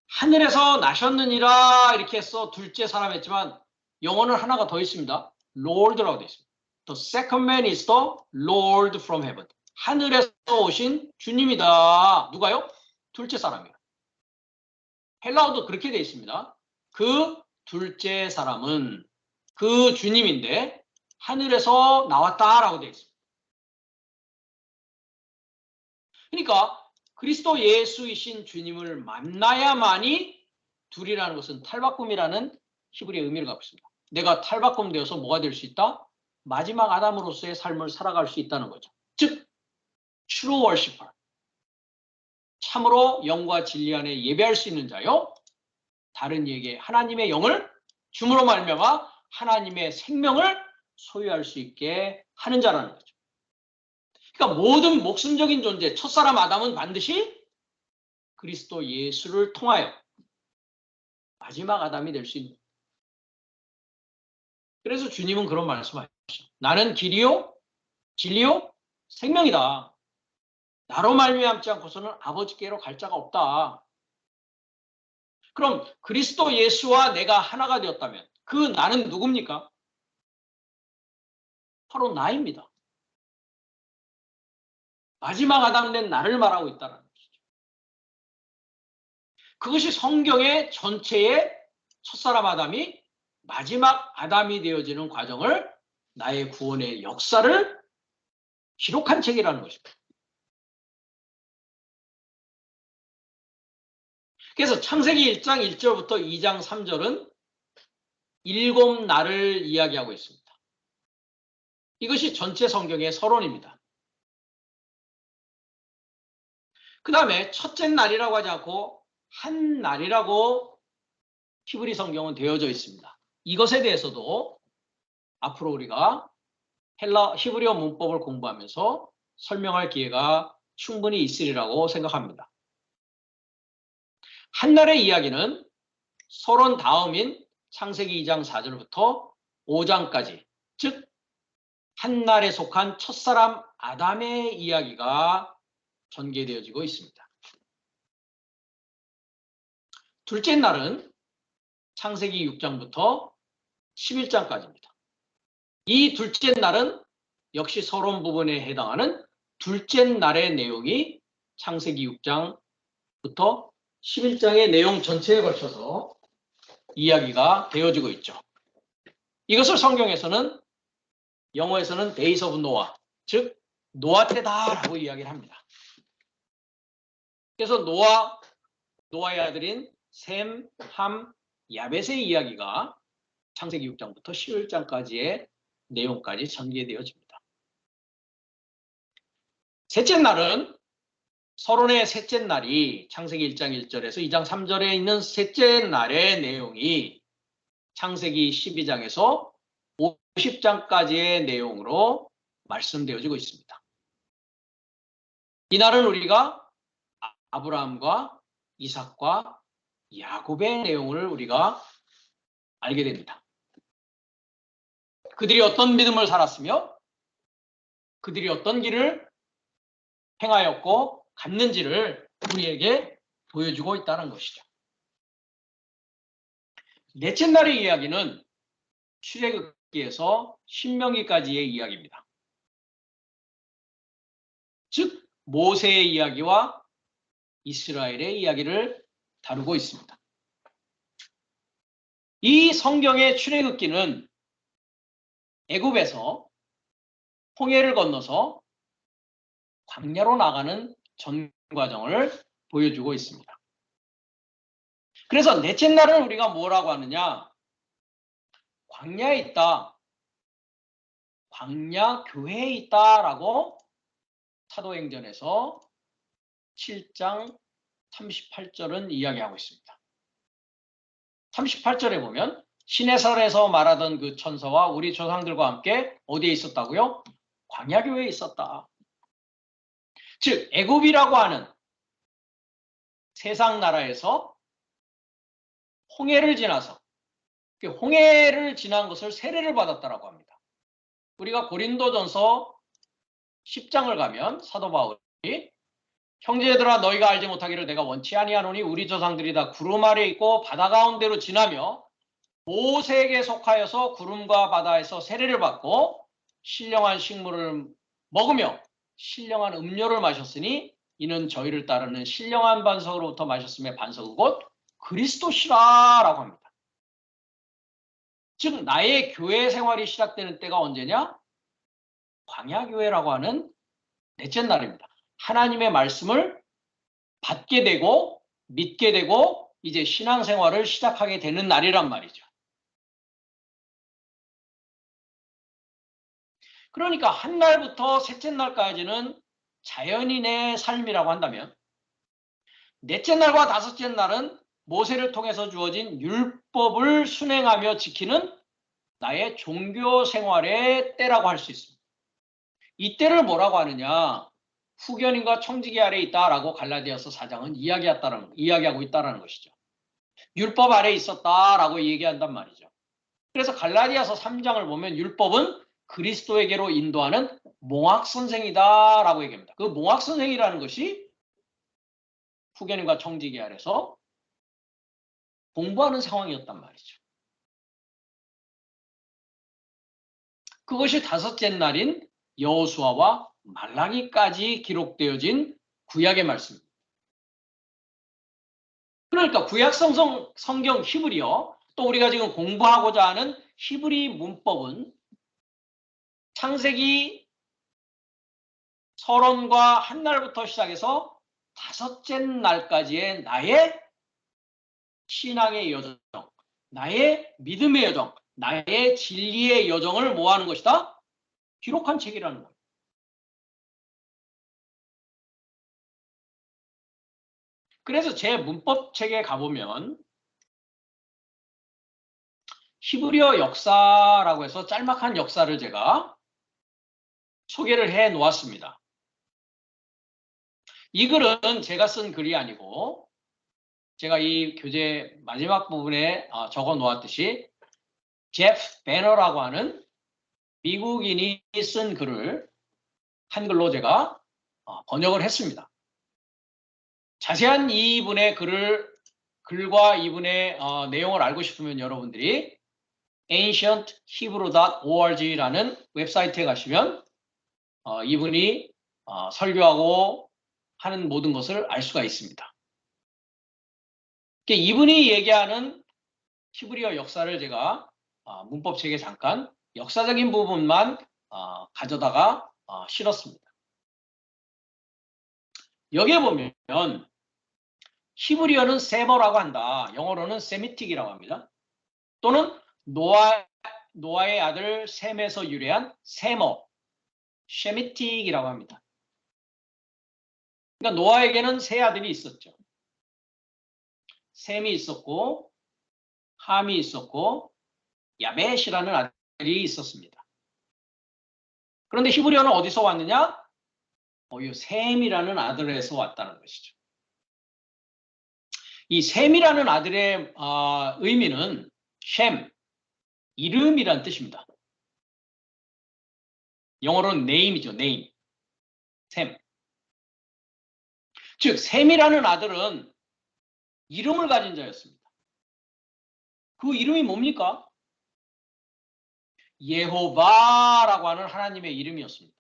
[SPEAKER 1] 하늘에서 나셨느니라 이렇게 해서 둘째 사람 했지만 영어는 하나가 더 있습니다. Lord라고 되어 있습니다. The second man is the Lord from heaven. 하늘에서 오신 주님이다. 누가요? 둘째 사람이요. 헬라어도 그렇게 되어 있습니다. 그 둘째 사람은 그 주님인데 하늘에서 나왔다라고 되어 있습니다. 그러니까 그리스도 예수이신 주님을 만나야만이, 둘이라는 것은 탈바꿈이라는 히브리의 의미를 갖고 있습니다. 내가 탈바꿈되어서 뭐가 될 수 있다? 마지막 아담으로서의 삶을 살아갈 수 있다는 거죠. 즉 true worshiper, 참으로 영과 진리 안에 예배할 수 있는 자요, 다른 이에게 하나님의 영을 줌으로 말미암아 하나님의 생명을 소유할 수 있게 하는 자라는 거죠. 그러니까 모든 목숨적인 존재, 첫사람 아담은 반드시 그리스도 예수를 통하여 마지막 아담이 될 수 있는 거예요. 그래서 주님은 그런 말씀하시죠. 나는 길이요 진리요 생명이다. 나로 말미암지 않고서는 아버지께로 갈 자가 없다. 그럼 그리스도 예수와 내가 하나가 되었다면 그 나는 누굽니까? 바로 나입니다. 마지막 아담 된 나를 말하고 있다는 것이죠. 그것이 성경의 전체의 첫사람 아담이 마지막 아담이 되어지는 과정을, 나의 구원의 역사를 기록한 책이라는 것입니다. 그래서 창세기 1장 1절부터 2장 3절은 7날을 이야기하고 있습니다. 이것이 전체 성경의 서론입니다. 그 다음에 첫째 날이라고 하지 않고 한 날이라고 히브리 성경은 되어져 있습니다. 이것에 대해서도 앞으로 우리가 히브리어 문법을 공부하면서 설명할 기회가 충분히 있으리라고 생각합니다. 한날의 이야기는 서론 다음인 창세기 2장 4절부터 5장까지, 즉 한날에 속한 첫사람 아담의 이야기가 전개되어지고 있습니다. 둘째 날은 창세기 6장부터 11장까지입니다. 이 둘째 날은 역시 서론 부분에 해당하는 둘째 날의 내용이 창세기 6장부터 11장의 내용 전체에 걸쳐서 이야기가 되어지고 있죠. 이것을 성경에서는, 영어에서는 Days of Noah, 즉 노아 때다라고 이야기를 합니다. 그래서 노아의 아들인 셈, 함, 야벳의 이야기가 창세기 6장부터 11장까지의 내용까지 전개되어집니다. 셋째 날은 서론의 셋째 날이 창세기 1장 1절에서 2장 3절에 있는 셋째 날의 내용이 창세기 12장에서 50장까지의 내용으로 말씀되어지고 있습니다. 이날은 우리가 아브라함과 이삭과 야곱의 내용을 우리가 알게 됩니다. 그들이 어떤 믿음을 살았으며 그들이 어떤 길을 행하였고 갔는지를 우리에게 보여주고 있다는 것이죠. 넷째 날의 이야기는 출애굽기에서 신명기까지의 이야기입니다. 즉 모세의 이야기와 이스라엘의 이야기를 다루고 있습니다. 이 성경의 출애굽기는 애굽에서 홍해를 건너서 광야로 나가는 전 과정을 보여주고 있습니다. 그래서 넷째 날을 우리가 뭐라고 하느냐? 광야에 있다. 광야 교회에 있다라고 사도행전에서 7장 38절은 이야기하고 있습니다. 38절에 보면 시내살에서 말하던 그 천사와 우리 조상들과 함께 어디에 있었다고요? 광야 교회에 있었다. 즉 애굽이라고 하는 세상 나라에서 홍해를 지나서 홍해를 지난 것을 세례를 받았다라고 합니다. 우리가 고린도전서 10장을 가면 사도 바울이 형제들아 너희가 알지 못하기를 내가 원치 아니하노니 우리 조상들이 다 구름 아래 있고 바다 가운데로 지나며 모세에게 속하여서 구름과 바다에서 세례를 받고 신령한 식물을 먹으며 신령한 음료를 마셨으니 이는 저희를 따르는 신령한 반석으로부터 마셨음에 반석은 곧 그리스도시라라고 합니다. 즉 나의 교회 생활이 시작되는 때가 언제냐? 광야교회라고 하는 넷째 날입니다. 하나님의 말씀을 받게 되고 믿게 되고 이제 신앙생활을 시작하게 되는 날이란 말이죠. 그러니까 한 날부터 셋째 날까지는 자연인의 삶이라고 한다면 넷째 날과 다섯째 날은 모세를 통해서 주어진 율법을 순행하며 지키는 나의 종교 생활의 때라고 할 수 있습니다. 이 때를 뭐라고 하느냐? 후견인과 청지기 아래에 있다라고 갈라디아서 4장은 이야기하고 있다는 것이죠. 율법 아래에 있었다라고 얘기한단 말이죠. 그래서 갈라디아서 3장을 보면 율법은 그리스도에게로 인도하는 몽학선생이다라고 얘기합니다. 그 몽학선생이라는 것이 후견인과 청지기 아래서 공부하는 상황이었단 말이죠. 그것이 다섯째 날인 여호수아와 말라기까지 기록되어진 구약의 말씀입니다. 그러니까 구약 성경 히브리어 또 우리가 지금 공부하고자 하는 히브리 문법은 창세기 서론과 한 날부터 시작해서 다섯째 날까지의 나의 신앙의 여정, 나의 믿음의 여정, 나의 진리의 여정을 뭐하는 것이다? 기록한 책이라는 거예요. 그래서 제 문법책에 가보면 히브리어 역사라고 해서 짤막한 역사를 제가 소개를 해 놓았습니다. 이 글은 제가 쓴 글이 아니고 제가 이 교재 마지막 부분에 적어 놓았듯이 제프 배너라고 하는 미국인이 쓴 글을 한글로 제가 번역을 했습니다. 자세한 이분의 글과 이분의 내용을 알고 싶으면 여러분들이 ancienthebrew.org라는 웹사이트에 가시면 이분이 설교하고 하는 모든 것을 알 수가 있습니다. 이분이 얘기하는 히브리어 역사를 제가 문법책에 잠깐 역사적인 부분만 가져다가 실었습니다. 여기에 보면 히브리어는 세머라고 한다. 영어로는 세미틱이라고 합니다. 또는 노아의 아들 셈에서 유래한 세머, 쉐미틱이라고 합니다. 그러니까 노아에게는 세 아들이 있었죠. 셈이 있었고 함이 있었고 야벳이라는 아들이 있었습니다. 그런데 히브리어는 어디서 왔느냐? 이 셈이라는 아들에서 왔다는 것이죠. 이 셈이라는 아들의 의미는 셈, 이름이란 뜻입니다. 영어로는 name이죠, name. 셈. 즉 셈이라는 아들은 이름을 가진 자였습니다. 그 이름이 뭡니까? 예호바라고 하는 하나님의 이름이었습니다.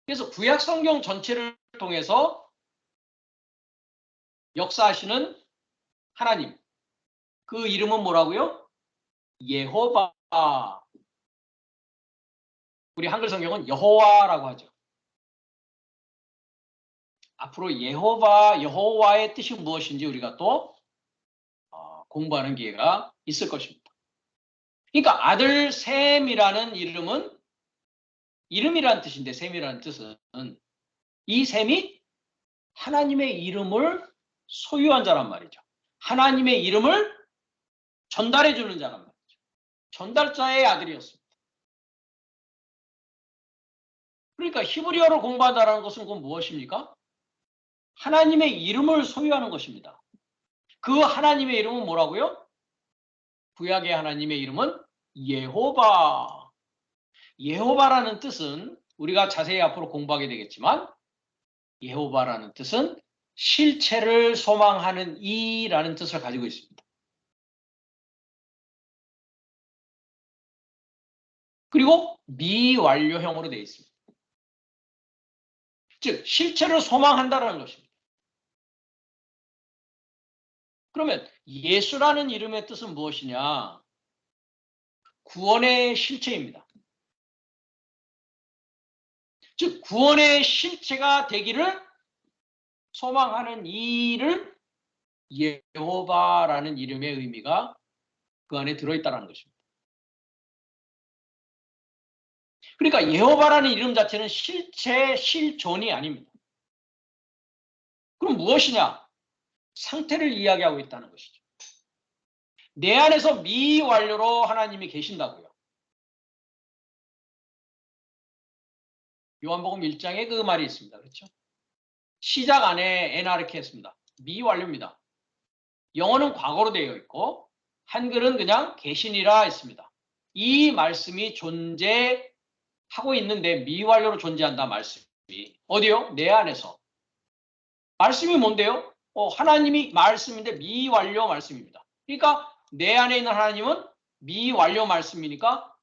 [SPEAKER 1] 그래서 구약 성경 전체를 통해서 역사하시는 하나님, 그 이름은 뭐라고요? 예호바. 우리 한글 성경은 여호와라고 하죠. 앞으로 여호와의 뜻이 무엇인지 우리가 또 공부하는 기회가 있을 것입니다. 그러니까 아들 셈이라는 이름은 이름이라는 뜻인데, 셈이라는 뜻은 이 셈이 하나님의 이름을 소유한 자란 말이죠. 하나님의 이름을 전달해 주는 자란 말이죠. 전달자의 아들이었습니다. 그러니까 히브리어를 공부한다는 것은 그건 무엇입니까? 하나님의 이름을 소유하는 것입니다. 그 하나님의 이름은 뭐라고요? 구약의 하나님의 이름은 예호바. 예호바라는 뜻은 우리가 자세히 앞으로 공부하게 되겠지만, 예호바라는 뜻은 실체를 소망하는 이라는 뜻을 가지고 있습니다. 그리고 미완료형으로 되어 있습니다. 즉 실체를 소망한다는 것입니다. 그러면 예수라는 이름의 뜻은 무엇이냐? 구원의 실체입니다. 즉 구원의 실체가 되기를 소망하는 이를 예호바라는 이름의 의미가 그 안에 들어있다는 것입니다. 그러니까 예호바라는 이름 자체는 실체, 실존이 아닙니다. 그럼 무엇이냐? 상태를 이야기하고 있다는 것이죠. 내 안에서 미완료로 하나님이 계신다고요. 요한복음 1장에 그 말이 있습니다. 그렇죠? 시작 안에 에나르키 했습니다. 미완료입니다. 영어는 과거로 되어 있고 한글은 그냥 계시니라 했습니다. 이 말씀이 존재하고 있는데 미완료로 존재한다 말씀이. 어디요? 내 안에서. 말씀이 뭔데요? 하나님이 말씀인데 미완료 말씀입니다. 그러니까 내 안에 있는 하나님은 미완료 말씀이니까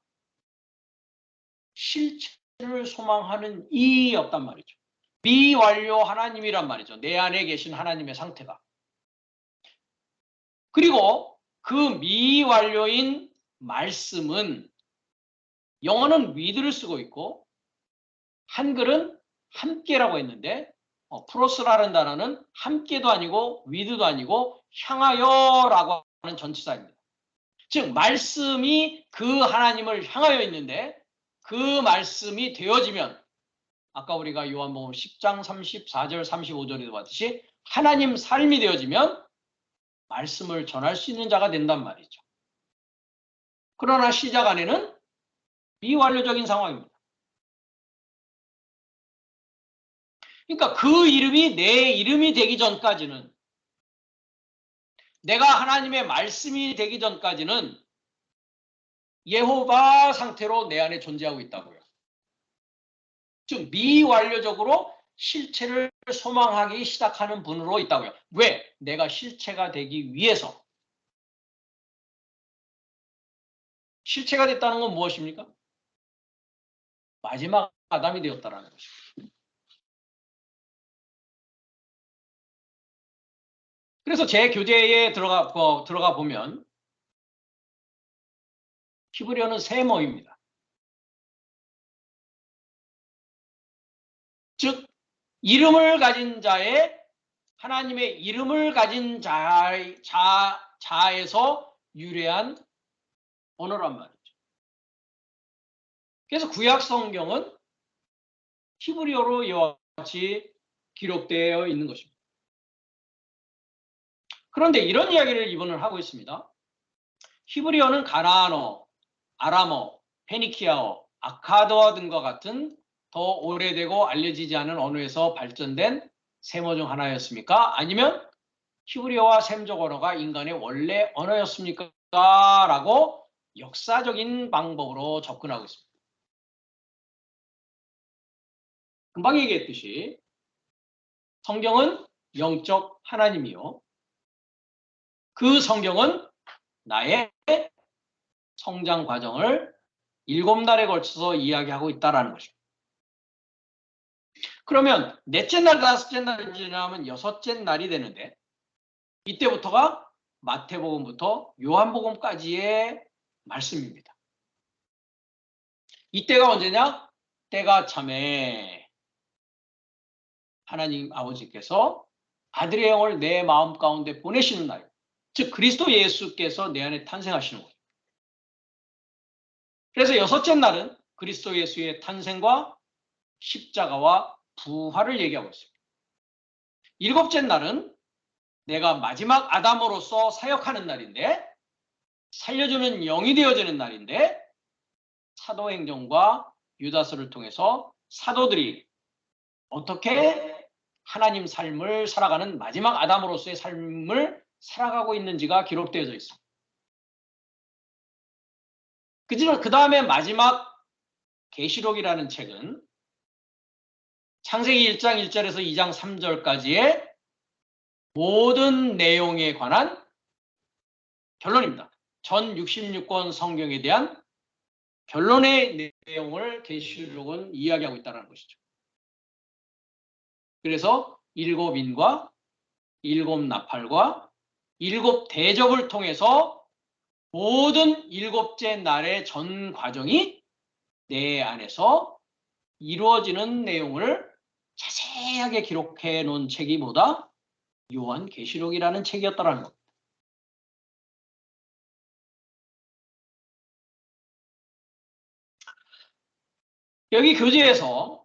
[SPEAKER 1] 실체를 소망하는 이였단 말이죠. 미완료 하나님이란 말이죠. 내 안에 계신 하나님의 상태가. 그리고 그 미완료인 말씀은 영어는 with를 쓰고 있고 한글은 함께라고 했는데 프로스라는 단어는 함께도 아니고 with도 아니고 향하여라고 하는 전치사입니다. 즉 말씀이 그 하나님을 향하여 있는데 그 말씀이 되어지면 아까 우리가 요한복음 10장 34절 35절에도 봤듯이 하나님 삶이 되어지면 말씀을 전할 수 있는 자가 된단 말이죠. 그러나 시작 안에는 미완료적인 상황입니다. 그러니까 그 이름이 내 이름이 되기 전까지는, 내가 하나님의 말씀이 되기 전까지는 예호바 상태로 내 안에 존재하고 있다고요. 즉 미완료적으로 실체를 소망하기 시작하는 분으로 있다고요. 왜? 내가 실체가 되기 위해서. 실체가 됐다는 건 무엇입니까? 마지막 아담이 되었다는 것입니다. 그래서 제 교재에 들어가 보면 히브리어는 세모입니다. 즉 이름을 가진 자의 하나님의 이름을 가진 자에서 유래한 언어란 말이죠. 그래서 구약 성경은 히브리어로 이와 같이 기록되어 있는 것입니다. 그런데 이런 이야기를 이번은 하고 있습니다. 히브리어는 가나안어, 아람어, 페니키아어, 아카드어 등과 같은 더 오래되고 알려지지 않은 언어에서 발전된 세모 중 하나였습니까? 아니면 히브리어와 셈적 언어가 인간의 원래 언어였습니까? 라고 역사적인 방법으로 접근하고 있습니다. 금방 얘기했듯이 성경은 영적 하나님이요. 그 성경은 나의 성장 과정을 7날에 걸쳐서 이야기하고 있다는 것입니다. 그러면 넷째 날, 다섯째 날 지나면 여섯째 날이 되는데 이때부터가 마태복음부터 요한복음까지의 말씀입니다. 이때가 언제냐? 때가 참에 하나님 아버지께서 아들의 영을 내 마음 가운데 보내시는 날, 즉 그리스도 예수께서 내 안에 탄생하시는 거예요. 그래서 여섯째 날은 그리스도 예수의 탄생과 십자가와 부활을 얘기하고 있습니다. 일곱째 날은 내가 마지막 아담으로서 사역하는 날인데, 살려주는 영이 되어지는 날인데, 사도행전과 유다서를 통해서 사도들이 어떻게 하나님 삶을 살아가는 마지막 아담으로서의 삶을 살아가고 있는지가 기록되어져 있습니다. 그 다음에 마지막 계시록이라는 책은 창세기 1장 1절에서 2장 3절까지의 모든 내용에 관한 결론입니다. 전 66권 성경에 대한 결론의 내용을 계시록은 이야기하고 있다는 것이죠. 그래서 7인과 7나팔과 7대접을 통해서 모든 7째 날의 전 과정이 내 안에서 이루어지는 내용을 자세하게 기록해 놓은 책이 뭐다? 요한계시록이라는 책이었다는 겁니다. 여기 교재에서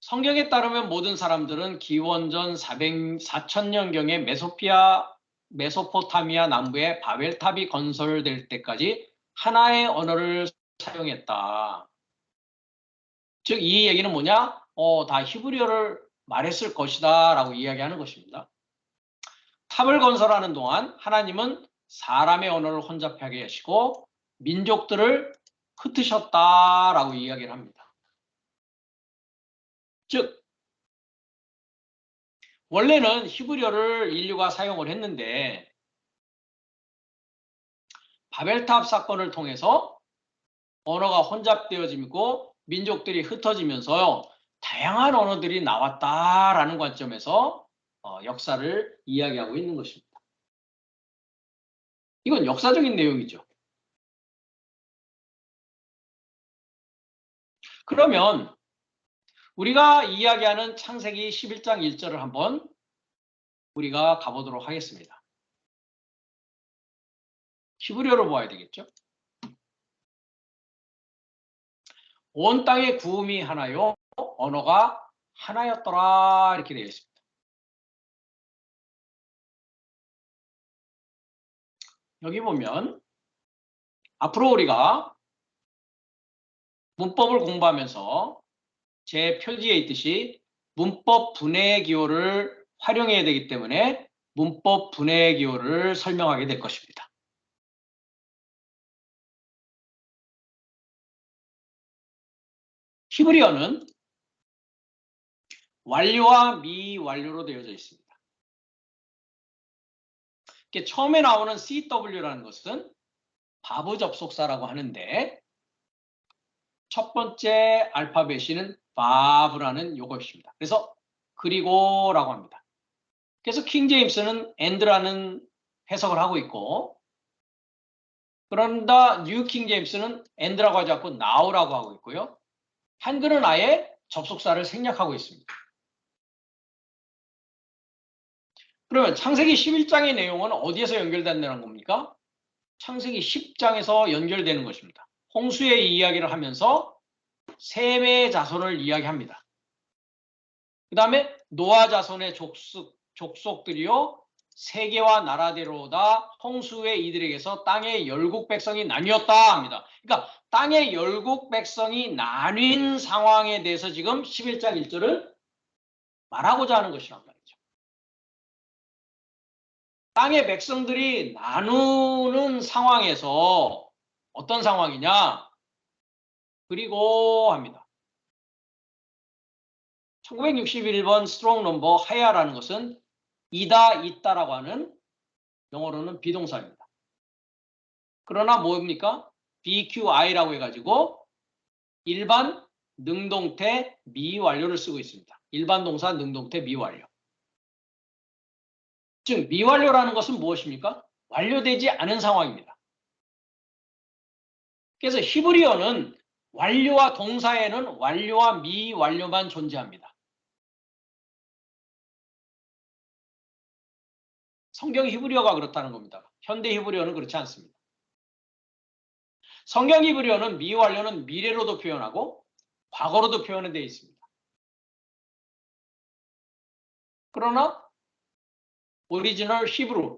[SPEAKER 1] 성경에 따르면 모든 사람들은 기원전 4000년경에 메소포타미아 남부의 바벨탑이 건설될 때까지 하나의 언어를 사용했다. 즉 이 얘기는 뭐냐? 다 히브리어를 말했을 것이다 라고 이야기하는 것입니다. 탑을 건설하는 동안 하나님은 사람의 언어를 혼잡하게 하시고 민족들을 흩으셨다라고 이야기를 합니다. 즉 원래는 히브리어를 인류가 사용을 했는데 바벨탑 사건을 통해서 언어가 혼잡되어지고 민족들이 흩어지면서 다양한 언어들이 나왔다라는 관점에서 역사를 이야기하고 있는 것입니다. 이건 역사적인 내용이죠. 그러면 우리가 이야기하는 창세기 11장 1절을 한번 우리가 가보도록 하겠습니다. 히브리어로 보아야 되겠죠. 온 땅의 구음이 하나요, 언어가 하나였더라 이렇게 되어 있습니다. 여기 보면 앞으로 우리가 문법을 공부하면서 제 표지에 있듯이 문법 분해 기호를 활용해야 되기 때문에 문법 분해 기호를 설명하게 될 것입니다. 히브리어는 완료와 미완료로 되어져 있습니다. 처음에 나오는 CW라는 것은 바브 접속사라고 하는데 첫 번째 알파벳이는 바브라는 요것입니다. 그래서 그리고라고 합니다. 그래서 킹 제임스는 and라는 해석을 하고 있고, 그런다 뉴 킹 제임스는 and라고 하지 않고 now라고 하고 있고요. 한글은 아예 접속사를 생략하고 있습니다. 그러면 창세기 11장의 내용은 어디에서 연결된다는 겁니까? 창세기 10장에서 연결되는 것입니다. 홍수의 이야기를 하면서 셈의 자손을 이야기합니다. 그 다음에 노아 자손의 족속들이요 세계와 나라대로다 홍수의 이들에게서 땅의 열국 백성이 나뉘었다 합니다. 그러니까 땅의 열국 백성이 나뉜 상황에 대해서 지금 11장 1절을 말하고자 하는 것이란 말이죠. 땅의 백성들이 나누는 상황에서 어떤 상황이냐? 그리고 합니다. 1961번 스트롱 넘버 하야라는 것은 이다, 있다라고 하는 영어로는 비동사입니다. 그러나 뭡니까? BQI라고 해가지고 일반 능동태 미완료를 쓰고 있습니다. 일반 동사 능동태 미완료. 즉 미완료라는 것은 무엇입니까? 완료되지 않은 상황입니다. 그래서 히브리어는 완료와 동사에는 완료와 미완료만 존재합니다. 성경 히브리어가 그렇다는 겁니다. 현대 히브리어는 그렇지 않습니다. 성경 히브리어는 미완료는 미래로도 표현하고 과거로도 표현이 되어 있습니다. 그러나 오리지널 히브리,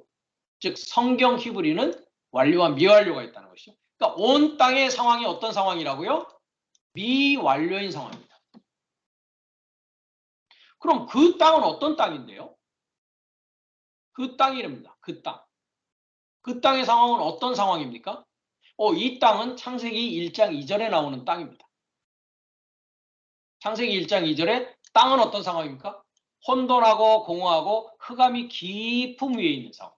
[SPEAKER 1] 즉 성경 히브리는 완료와 미완료가 있다는 것이죠. 그러니까 온 땅의 상황이 어떤 상황이라고요? 미완료인 상황입니다. 그럼 그 땅은 어떤 땅인데요? 그 땅이랍니다. 그 땅. 그 땅의 상황은 어떤 상황입니까? 이 땅은 창세기 1장 2절에 나오는 땅입니다. 창세기 1장 2절에 땅은 어떤 상황입니까? 혼돈하고 공허하고 흑암이 깊음 위에 있는 상황.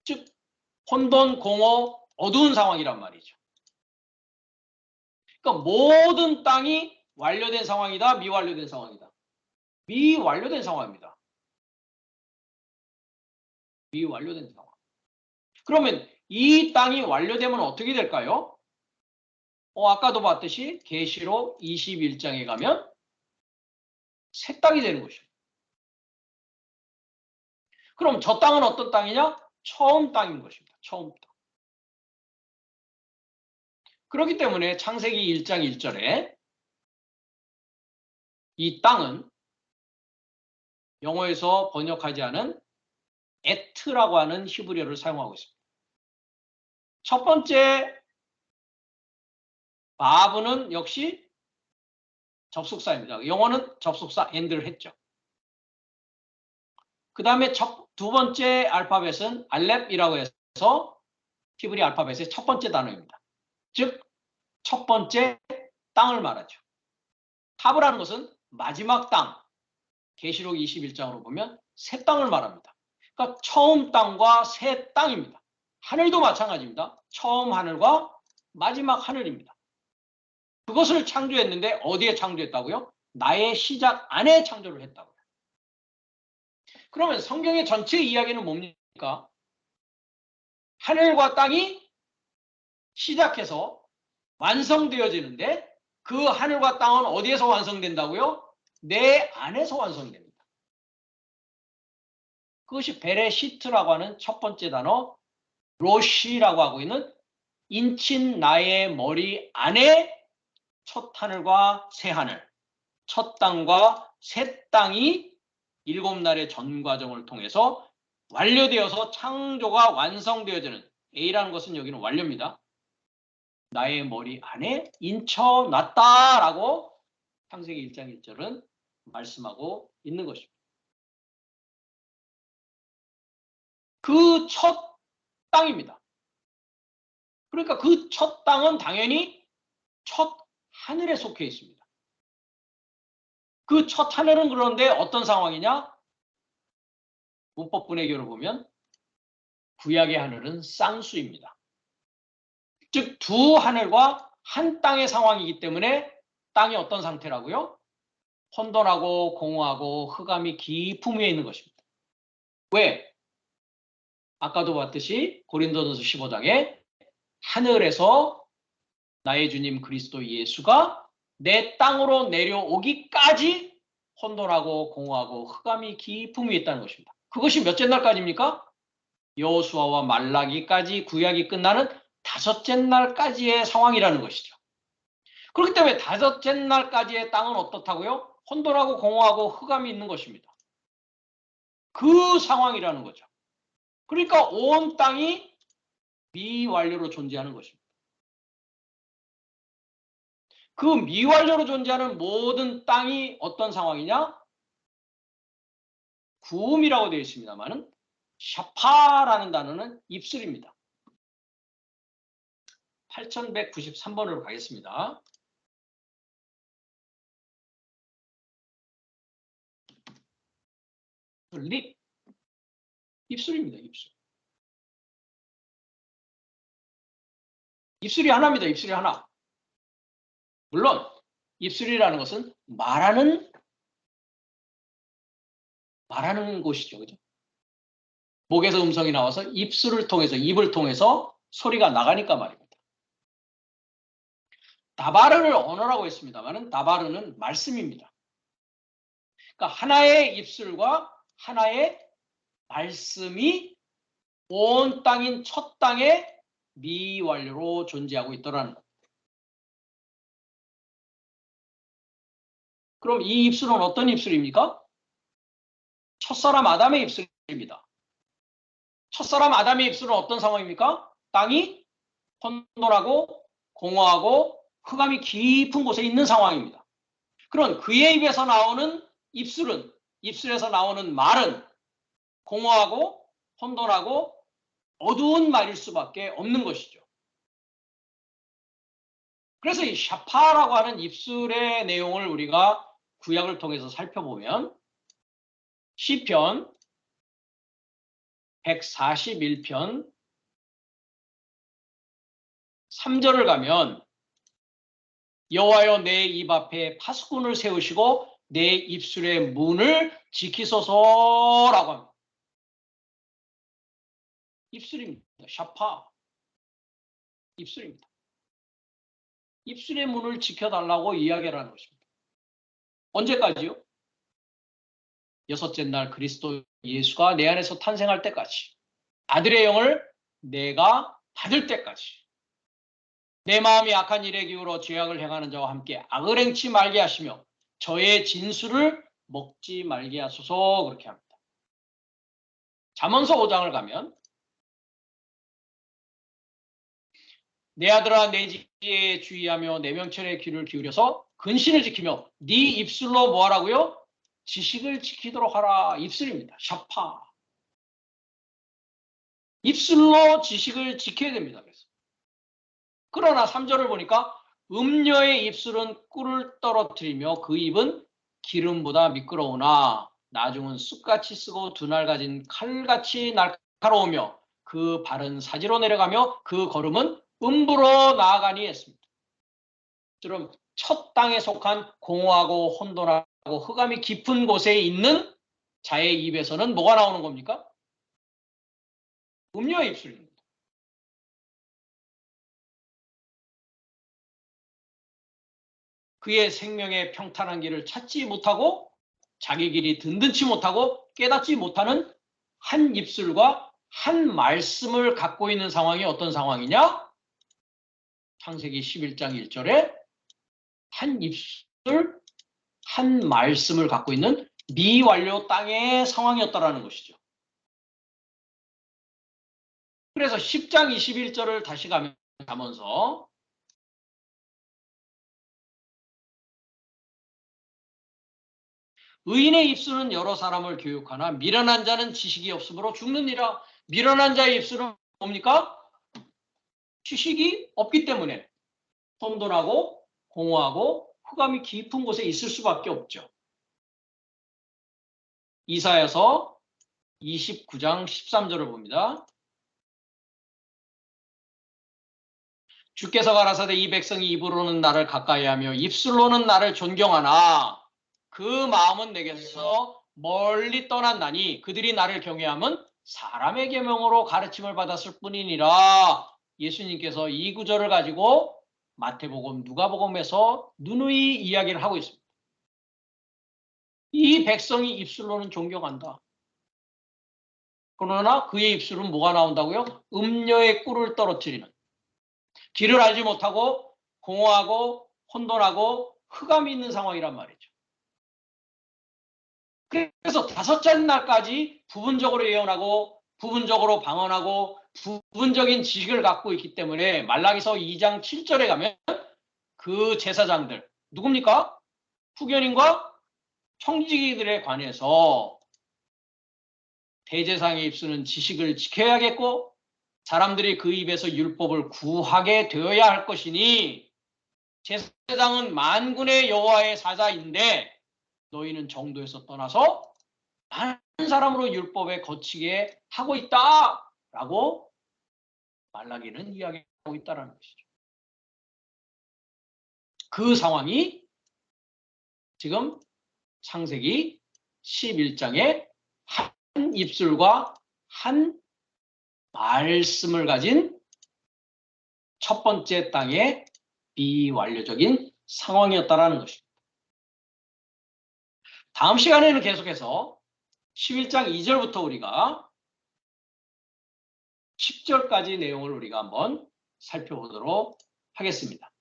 [SPEAKER 1] 즉 혼돈, 공허, 어두운 상황이란 말이죠. 그러니까 모든 땅이 완료된 상황이다, 미완료된 상황이다. 미완료된 상황입니다. 미완료된 상황. 그러면 이 땅이 완료되면 어떻게 될까요? 아까도 봤듯이 계시록 21장에 가면 새 땅이 되는 것입니다. 그럼 저 땅은 어떤 땅이냐? 처음 땅인 것입니다. 처음 땅. 그렇기 때문에 창세기 1장 1절에 이 땅은 영어에서 번역하지 않은 에트라고 하는 히브리어를 사용하고 있습니다. 첫 번째 바브는 역시 접속사입니다. 영어는 접속사 and를 했죠. 그 다음에 두 번째 알파벳은 알렙이라고 해서 히브리 알파벳의 첫 번째 단어입니다. 즉 첫 번째 땅을 말하죠. 타브라는 것은 마지막 땅, 계시록 21장으로 보면 새 땅을 말합니다. 그러니까 처음 땅과 새 땅입니다. 하늘도 마찬가지입니다. 처음 하늘과 마지막 하늘입니다. 그것을 창조했는데 어디에 창조했다고요? 나의 시작 안에 창조를 했다고요. 그러면 성경의 전체 이야기는 뭡니까? 하늘과 땅이 시작해서 완성되어지는데 그 하늘과 땅은 어디에서 완성된다고요? 내 안에서 완성됩니다. 그것이 베레시트라고 하는 첫 번째 단어, 로시라고 하고 있는 인친 나의 머리 안에 첫 하늘과 새 하늘, 첫 땅과 새 땅이 7날의 전 과정을 통해서 완료되어서 창조가 완성되어지는 A라는 것은 여기는 완료입니다. 나의 머리 안에 인쳐놨다라고 창세기 1장 1절은 말씀하고 있는 것입니다. 그 첫 땅입니다. 그러니까 그 첫 땅은 당연히 첫 하늘에 속해 있습니다. 그 첫 하늘은 그런데 어떤 상황이냐? 문법 분해교를 보면 구약의 하늘은 쌍수입니다. 즉 두 하늘과 한 땅의 상황이기 때문에 땅이 어떤 상태라고요? 혼돈하고 공허하고 흑암이 깊음 위에 있는 것입니다. 왜? 아까도 봤듯이 고린도전서 15장에 하늘에서 나의 주님 그리스도 예수가 내 땅으로 내려오기까지 혼돈하고 공허하고 흑암이 깊음 위에 있다는 것입니다. 그것이 몇째 날까지입니까? 여호수아와 말라기까지 구약이 끝나는 5째 날까지의 상황이라는 것이죠. 그렇기 때문에 5째 날까지의 땅은 어떻다고요? 혼돈하고 공허하고 흑암이 있는 것입니다. 그 상황이라는 거죠. 그러니까 온 땅이 미완료로 존재하는 것입니다. 그 미완료로 존재하는 모든 땅이 어떤 상황이냐? 구음이라고 되어 있습니다만은 샤파라는 단어는 입술입니다. 8193번으로 가겠습니다. 립, 입술입니다. 입술. 입술이 하나입니다. 입술이 하나. 물론 입술이라는 것은 말하는 곳이죠. 그죠? 목에서 음성이 나와서 입술을 통해서, 입을 통해서 소리가 나가니까 말입니다. 다바르를 언어라고 했습니다만은 다바르는 말씀입니다. 그러니까 하나의 입술과 하나의 말씀이 온 땅인 첫 땅에 미완료로 존재하고 있더라는 겁니다. 그럼 이 입술은 어떤 입술입니까? 첫사람 아담의 입술입니다. 첫사람 아담의 입술은 어떤 상황입니까? 땅이 혼돈하고 공허하고 흑암이 깊은 곳에 있는 상황입니다. 그럼 그의 입에서 나오는 입술은, 입술에서 나오는 말은 공허하고 혼돈하고 어두운 말일 수밖에 없는 것이죠. 그래서 이 샤파라고 하는 입술의 내용을 우리가 구약을 통해서 살펴보면 시편 141편 3절을 가면 여호와여 내 입 앞에 파수꾼을 세우시고 내 입술의 문을 지키소서라고 합니다. 입술입니다. 샤파. 입술입니다. 입술의 문을 지켜달라고 이야기하는 것입니다. 언제까지요? 여섯째 날 그리스도 예수가 내 안에서 탄생할 때까지, 아들의 영을 내가 받을 때까지, 내 마음이 악한 일에 기울어 죄악을 행하는 자와 함께 악을 행치 말게 하시며 저의 진술을 먹지 말게 하소서, 그렇게 합니다. 잠언서 5장을 가면 내 아들아 내 지혜에 주의하며 내 명철에 귀를 기울여서 근신을 지키며 네 입술로 뭐 하라고요? 지식을 지키도록 하라. 입술입니다. 샤파. 입술로 지식을 지켜야 됩니다. 그래서. 그러나 3절을 보니까 음녀의 입술은 꿀을 떨어뜨리며 그 입은 기름보다 미끄러우나 나중은 쑥같이 쓰고 두 날 가진 칼같이 날카로우며 그 발은 사지로 내려가며 그 걸음은 음부로 나아가니 했습니다. 그럼 첫 땅에 속한 공허하고 혼돈하고 흑암이 깊은 곳에 있는 자의 입에서는 뭐가 나오는 겁니까? 음료의 입술입니다. 그의 생명의 평탄한 길을 찾지 못하고 자기 길이 든든치 못하고 깨닫지 못하는 한 입술과 한 말씀을 갖고 있는 상황이 어떤 상황이냐? 창세기 11장 1절에 한 입술, 한 말씀을 갖고 있는 미완료 땅의 상황이었다라는 것이죠. 그래서 10장 21절을 다시 가면 가면서 의인의 입술은 여러 사람을 교육하나 미련한 자는 지식이 없으므로 죽느니라. 미련한 자의 입술은 뭡니까? 지식이 없기 때문에 혼돈하고 공허하고 흑암이 깊은 곳에 있을 수밖에 없죠. 이사야서 29장 13절을 봅니다. 주께서 가라사대 이 백성이 입으로는 나를 가까이하며 입술로는 나를 존경하나 그 마음은 내게서 멀리 떠난다니 그들이 나를 경외함은 사람의 계명으로 가르침을 받았을 뿐이니라. 예수님께서 이 구절을 가지고 마태복음, 누가복음에서 누누이 이야기를 하고 있습니다. 이 백성이 입술로는 존경한다. 그러나 그의 입술은 뭐가 나온다고요? 음녀의 꿀을 떨어뜨리는, 길을 알지 못하고 공허하고 혼돈하고 흑암이 있는 상황이란 말이죠. 그래서 다섯째 날까지 부분적으로 예언하고 부분적으로 방언하고 부분적인 지식을 갖고 있기 때문에 말라기서 2장 7절에 가면 그 제사장들 누굽니까? 후견인과 청지기들에 관해서 대제사장의 입술은 지식을 지켜야겠고 사람들이 그 입에서 율법을 구하게 되어야 할 것이니 제사장은 만군의 여호와의 사자인데 너희는 정도에서 떠나서 많은 사람으로 율법에 거치게 하고 있다라고 말라기는 이야기하고 있다는 것이죠. 그 상황이 지금 창세기 11장에 한 입술과 한 말씀을 가진 첫 번째 땅의 비완료적인 상황이었다라는 것입니다. 다음 시간에는 계속해서 11장 2절부터 우리가 10절까지 내용을 우리가 한번 살펴보도록 하겠습니다.